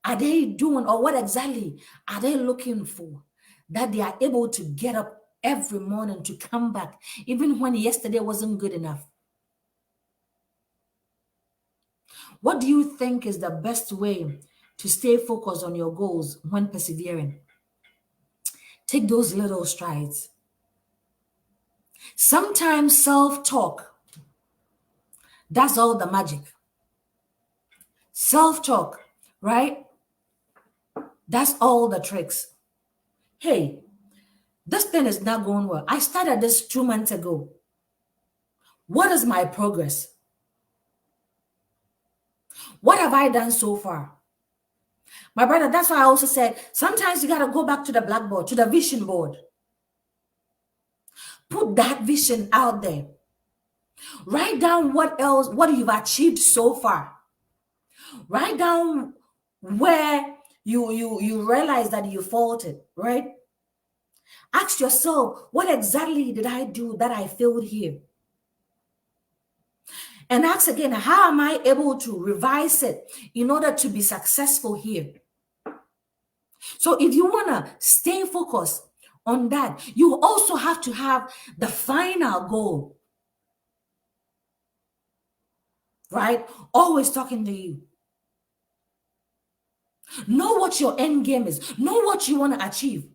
are they doing? Or what exactly are they looking for that they are able to get up every morning to come back, even when yesterday wasn't good enough? What do you think is the best way to stay focused on your goals when persevering? Take those little strides. Sometimes self-talk, that's all the magic. Self-talk, right? That's all the tricks. Hey, this thing is not going well. I started this 2 months ago. What is my progress? What have I done so far? My brother, that's why I also said sometimes you got to go back to the blackboard, to the vision board. Put that vision out there. Write down what else, what you've achieved so far. Write down where you realize that you faulted, right? Ask yourself, what exactly did I do that I failed here? And ask again, how am I able to revise it in order to be successful here? So if you want to stay focused on that, you also have to have the final goal, right? Always talking to you. Know what your end game is. Know what you want to achieve.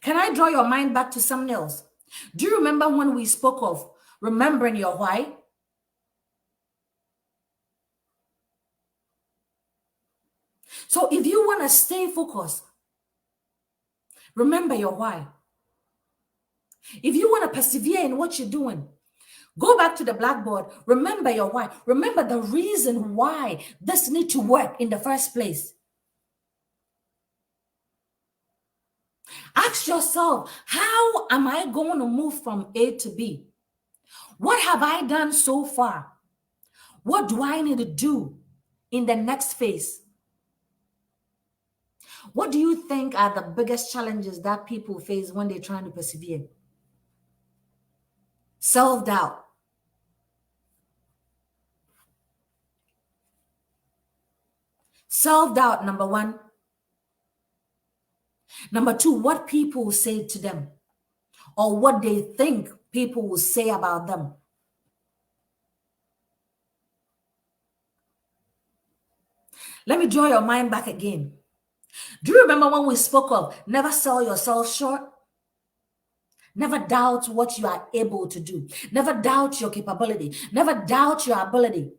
Can I draw your mind back to something else? Do you remember when we spoke of remembering your why? So if you want to stay focused, remember your why. If you want to persevere in what you're doing, go back to the blackboard. Remember your why. Remember the reason why this need to work in the first place. Ask yourself, how am I going to move from A to B? What have I done so far? What do I need to do in the next phase? What do you think are the biggest challenges that people face when they're trying to persevere? Self-doubt. Self-doubt, number one. Number two, what people say to them or what they think people will say about them. Let me draw your mind back again. Do you remember when we spoke of never sell yourself short? Never doubt what you are able to do. Never doubt your capability. Never doubt your ability.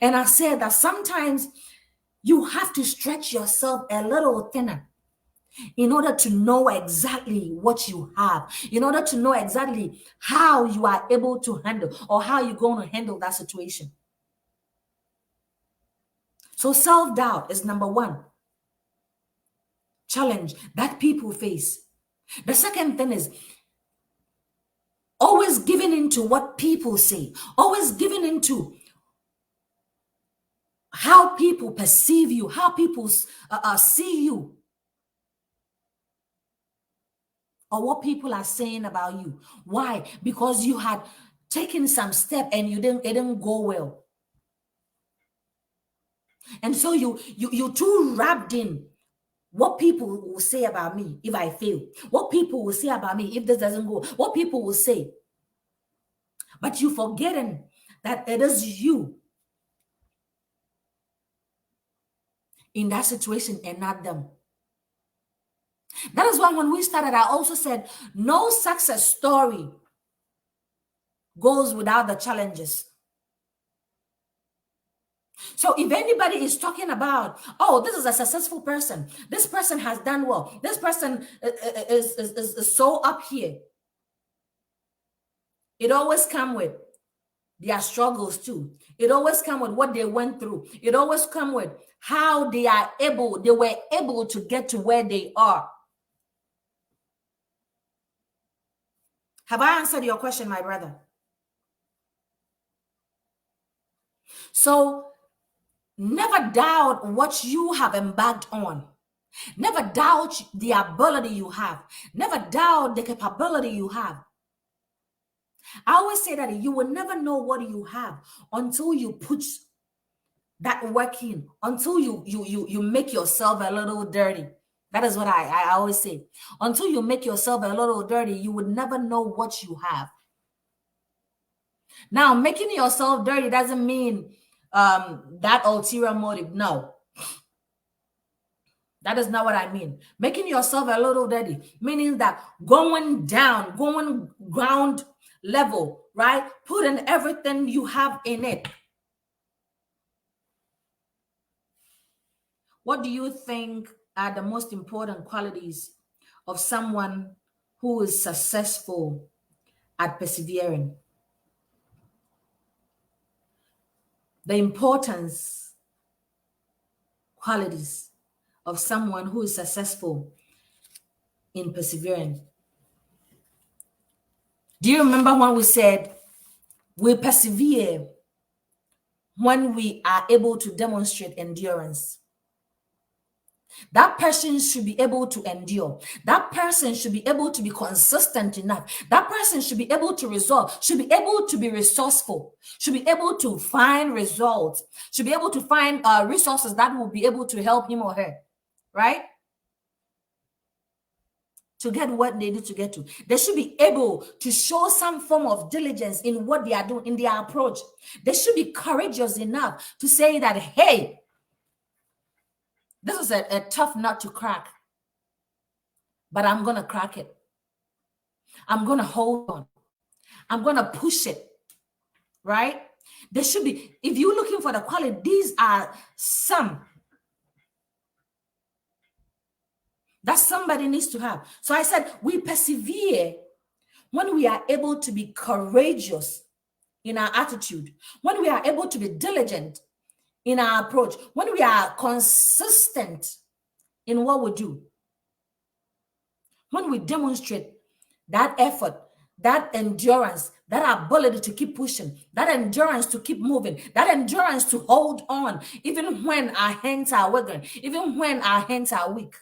And I said that sometimes you have to stretch yourself a little thinner in order to know exactly what you have, in order to know exactly how you are able to handle or how you're going to handle that situation. So self-doubt is number one challenge that people face. The second thing is always giving into what people say, always giving into how people perceive you, how people see you, or what people are saying about you. Why? Because you had taken some step and it didn't go well. And so you too wrapped in what people will say about me if I fail, what people will say about me if this doesn't go, what people will say. But you forgetting that it is you in that situation and not them. That is why when we started, I also said no success story goes without the challenges. So if anybody is talking about, oh, this is a successful person, this person has done well, this person is so up here, it always comes with their struggles too. It always comes with what they went through. It always comes with how they were able to get to where they are. Have I answered your question, my brother? So never doubt what you have embarked on. Never doubt the ability you have. Never doubt the capability you have. I always say that you will never know what you have until you put that work in, until you make yourself a little dirty. That is what I always say. Until you make yourself a little dirty, you would never know what you have. Now, making yourself dirty doesn't mean that ulterior motive. No, that is not what I mean. Making yourself a little dirty, meaning that going down, going ground level, right? Putting everything you have in it. What do you think are the most important qualities of someone who is successful at persevering? The importance qualities of someone who is successful in persevering. Do you remember when we said we persevere when we are able to demonstrate endurance? That person should be able to endure. That person should be able to be consistent enough. That person should be able to resolve, should be able to be resourceful, should be able to find results, should be able to find resources that will be able to help him or her, right? To get what they need to get to. They should be able to show some form of diligence in what they are doing, in their approach. They should be courageous enough to say that, hey, this is a tough nut to crack, but I'm going to crack it. I'm going to hold on. I'm going to push it, right? There should be, if you're looking for the quality, these are some that somebody needs to have. So I said, we persevere when we are able to be courageous in our attitude, when we are able to be diligent in our approach, when we are consistent in what we do, when we demonstrate that effort, that endurance, that ability to keep pushing, that endurance to keep moving, that endurance to hold on, even when our hands are wiggling, even when our hands are weak.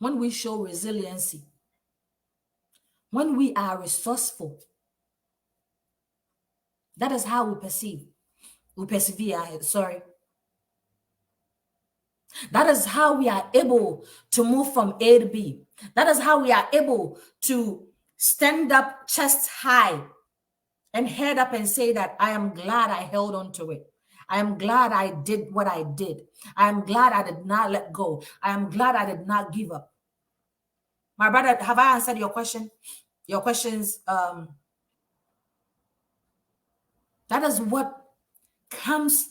When we show resiliency, when we are resourceful, that is how we perceive. We persevere, sorry. That is how we are able to move from A to B. That is how we are able to stand up chest high and head up and say that I am glad I held on to it. I am glad I did what I did. I am glad I did not let go. I am glad I did not give up. My brother, have I answered your question? Your questions, that is what comes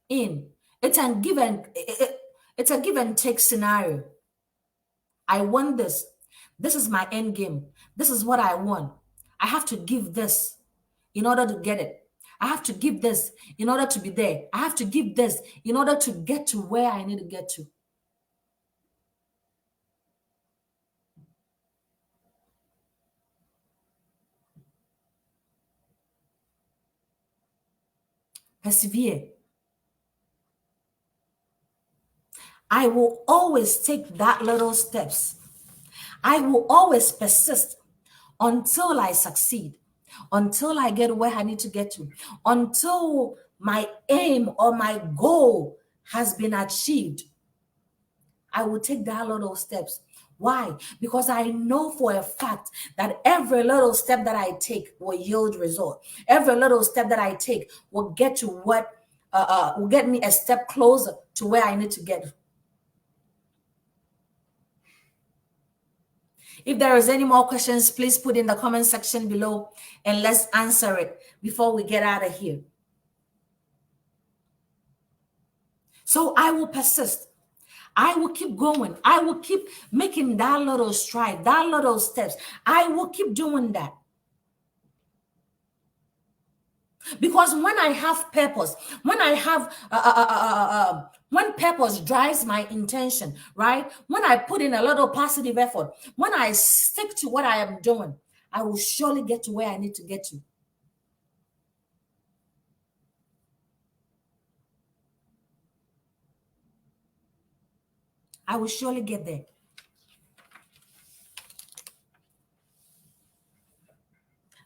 in. It's a it's a give and take scenario. I want this. This is my end game. This is what I want. I have to give this in order to get it. I have to give this in order to be there. I have to give this in order to get to where I need to get to. Persevere. I will always take that little steps. I will always persist until I succeed, until I get where I need to get to, until my aim or my goal has been achieved. I will take that little steps. Why? Because I know for a fact that every little step that I take will yield result. Every little step that I take will get to what will get me a step closer to where I need to get. If there is any more questions, please put in the comment section below and let's answer it before we get out of here. So I will persist. I will keep going. I will keep making that little stride, that little steps. I will keep doing that. Because when I have purpose, when I have when purpose drives my intention, right? When I put in a little positive effort, when I stick to what I am doing, I will surely get to where I need to get to. I will surely get there.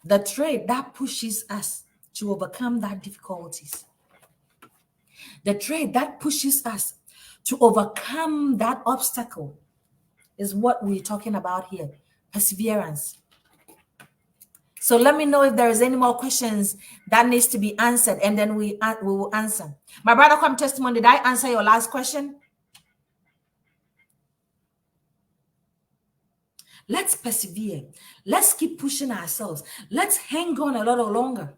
The trait that pushes us to overcome that difficulties, the trait that pushes us to overcome that obstacle is what we're talking about here, perseverance. So let me know if there is any more questions that needs to be answered, and then we will answer. My brother, come testimony. Did I answer your last question? Let's persevere. Let's keep pushing ourselves. Let's hang on a little longer.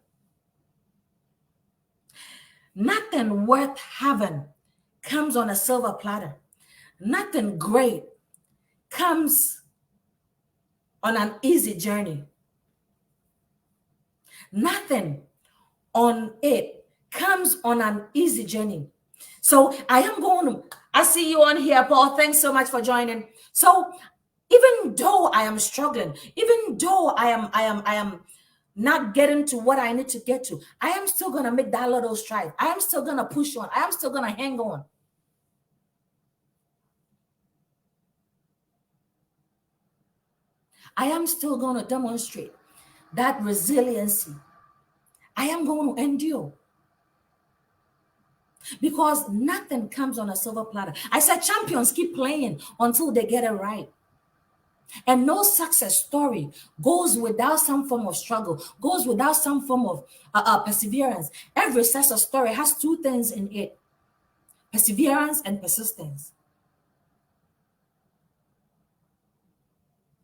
Nothing worth having comes on a silver platter. Nothing great comes on an easy journey. Nothing on it comes on an easy journey. So I see you on here, Paul. Thanks so much for joining. So even though I am struggling, even though I am not getting to what I need to get to, I am still gonna make that little stride. I am still gonna push on. I am still gonna hang on. I am still gonna demonstrate that resiliency. I am going to endure. Because nothing comes on a silver platter. I said champions keep playing until they get it right. And no success story goes without some form of struggle, goes without some form of perseverance. Every success story has two things in it: perseverance and persistence.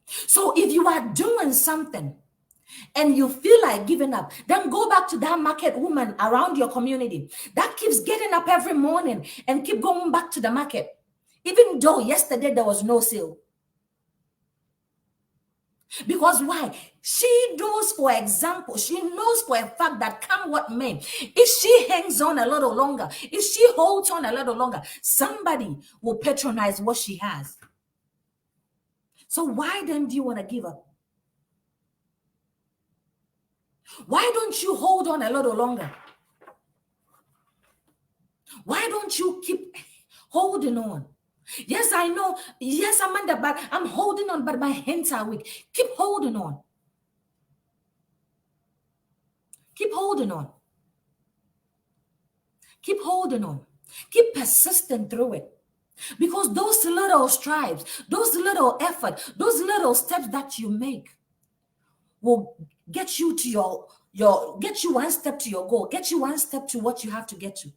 So if you are doing something and you feel like giving up, then go back to that market woman around your community that keeps getting up every morning and keep going back to the market, even though yesterday there was no sale. Because why? She knows, for example, she knows for a fact that come what may, if she hangs on a little longer, if she holds on a little longer, somebody will patronize what she has. So why then do you want to give up? Why don't you hold on a little longer? Why don't you keep holding on? Yes, I know. Yes, Amanda, but I'm holding on, but my hands are weak. Keep holding on. Keep holding on. Keep holding on. Keep persistent through it. Because those little strives, those little effort, those little steps that you make will get you to your get you one step to your goal, get you one step to what you have to get to.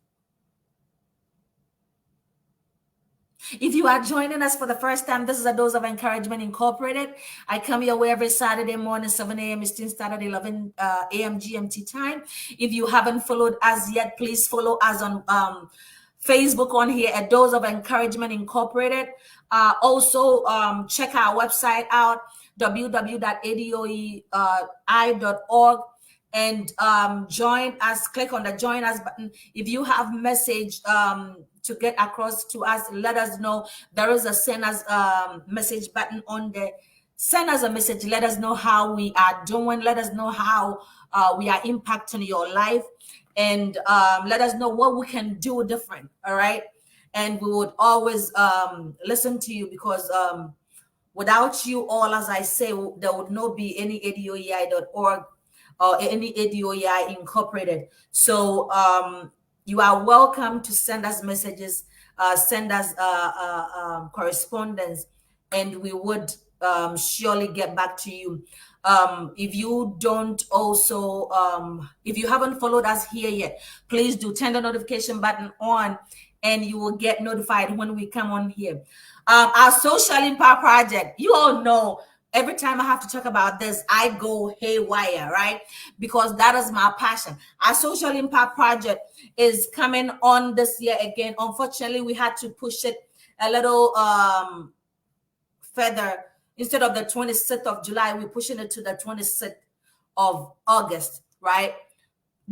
If you are joining us for the first time, this is a Dose of Encouragement Incorporated. I come your way every Saturday morning, 7 a.m. Eastern Standard, 11 a.m. GMT time. If you haven't followed us yet, please follow us on Facebook on here at Dose of Encouragement Incorporated. Also, check our website out, www.adoei.org. And join us. Click on the join us button. If you have message to get across to us, let us know. There is a send us message button on there. Send us a message. Let us know how we are doing. Let us know how we are impacting your life, and let us know what we can do different. All right, and we would always listen to you, because without you all, as I say, there would not be any adoei.org or any ADOEI Incorporated. So you are welcome to send us messages, send us correspondence, and we would surely get back to you. If you don't also, if you haven't followed us here yet, please do turn the notification button on, and you will get notified when we come on here. Our social impact project, you all know, every time I have to talk about this, I go haywire, right? Because that is my passion. Our social impact project is coming on this year again. Unfortunately, we had to push it a little further. Instead of the 26th of July, we're pushing it to the 26th of August, right?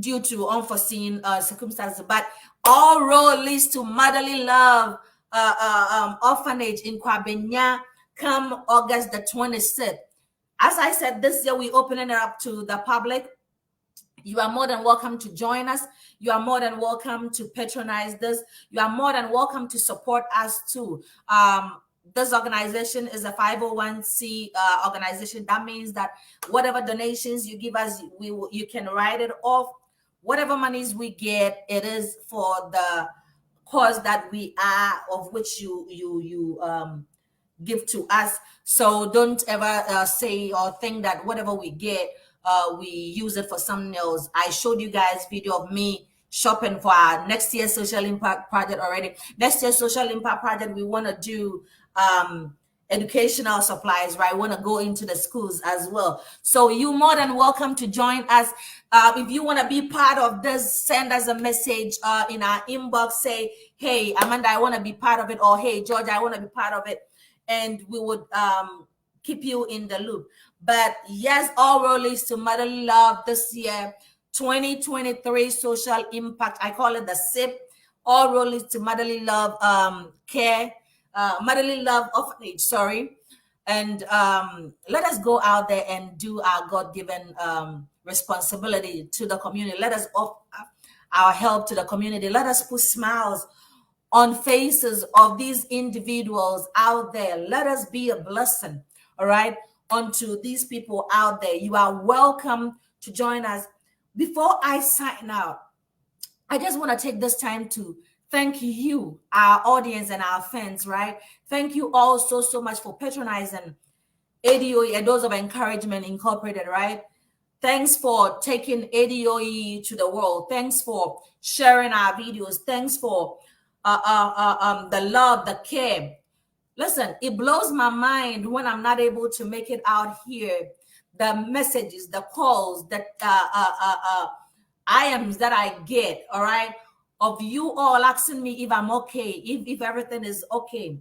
Due to unforeseen circumstances. But all road leads to Motherly Love Orphanage in Kwabenya come August the 26th. As I said, this year we're opening it up to the public. You are more than welcome to join us. You are more than welcome to patronize this. You are more than welcome to support us too. This organization is a 501c organization. That means that whatever donations you give us, you can write it off. Whatever monies we get, it is for the cause that we are, of which you give to us. So don't ever say or think that whatever we get, we use it for something else. I showed you guys video of me shopping for our next year's social impact project already. Next year's social impact project, we want to do educational supplies, right? We want to go into the schools as well. So you more than welcome to join us. If you want to be part of this, send us a message in our inbox. Say, hey, Amanda, I want to be part of it. Or hey, George, I want to be part of it. And we would keep you in the loop. But yes, all road leads to Motherly Love this year, 2023 social impact. I call it the SIP. All road leads to Motherly Love Care, Motherly Love Orphanage, sorry. And let us go out there and do our God-given responsibility to the community. Let us offer our help to the community. Let us put smiles on faces of these individuals out there. Let us be a blessing, all right, unto these people out there. You are welcome to join us. Before I sign out, I just want to take this time to thank you, our audience and our fans, right? Thank you all so much for patronizing ADOE, a Dose of Encouragement Incorporated, right? Thanks for taking ADOE to the world. Thanks for sharing our videos. Thanks for the love, the care. Listen, it blows my mind when I'm not able to make it out here. The messages, the calls, the IMs that I get, all right, of you all asking me if I'm okay, if everything is okay.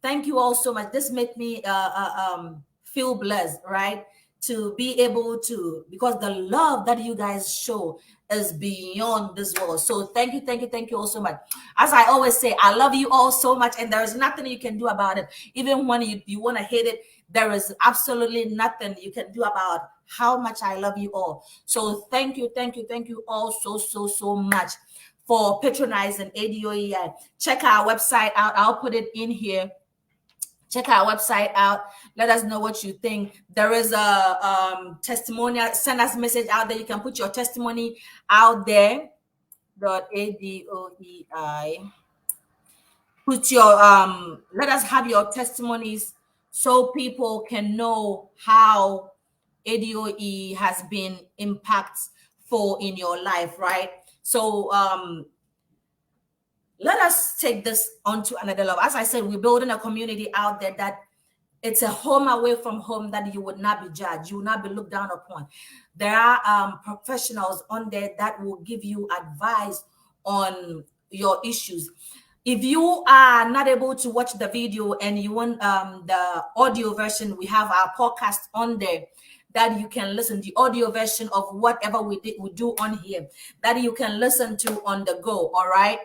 Thank you all so much. This made me feel blessed, right? To be able to, because the love that you guys show is beyond this world. So thank you all so much. As I always say, I love you all so much, and there is nothing you can do about it. Even when you want to hate it, there is absolutely nothing you can do about how much I love you all. So thank you all so much for patronizing ADOEI. Check our website out. I'll put it in here. Check our website out. Let us know what you think. There is a testimonial. Send us a message out there. You can put your testimony out there. ADOEI. Put your let us have your testimonies so people can know how ADOE has been impactful in your life, right? So let us take this on to another level. As I said, we're building a community out there that it's a home away from home, that you would not be judged, you will not be looked down upon. There are professionals on there that will give you advice on your issues. If you are not able to watch the video and you want the audio version, we have our podcast on there that you can listen, the audio version of whatever we do on here, that you can listen to on the go. All right,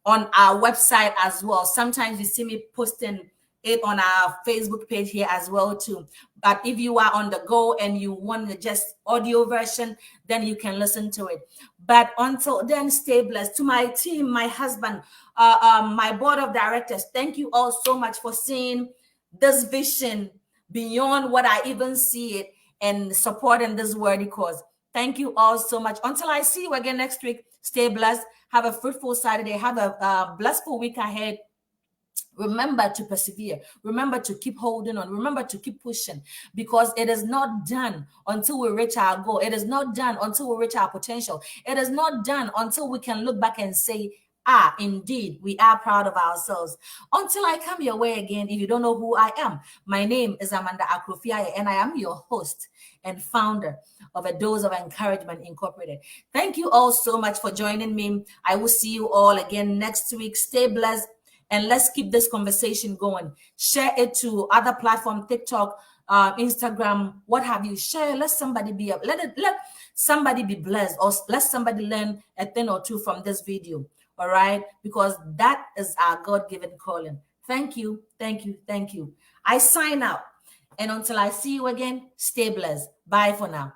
on our website as well. Sometimes you see me posting it on our Facebook page here as well too. But if you are on the go and you want the just audio version, then you can listen to it. But until then, stay blessed. To my team, my husband, my board of directors, thank you all so much for seeing this vision beyond what I even see it and supporting this worthy cause. Thank you all so much. Until I see you again next week, stay blessed. Have a fruitful Saturday. Have a blissful week ahead. Remember to persevere. Remember to keep holding on. Remember to keep pushing, because it is not done until we reach our goal. It is not done until we reach our potential. It is not done until we can look back and say, indeed, we are proud of ourselves. Until I come your way again, if you don't know who I am, my name is Amanda Akrofia, and I am your host and founder of A Dose of Encouragement Incorporated. Thank you all so much for joining me. I will see you all again next week. Stay blessed, and let's keep this conversation going. Share it to other platforms, TikTok, Instagram, what have you. Share. Let somebody be let somebody be blessed, or let somebody learn a thing or two from this video. All right, because that is our God-given calling. Thank you, thank you, thank you. I sign out, and until I see you again, stay blessed. Bye for now.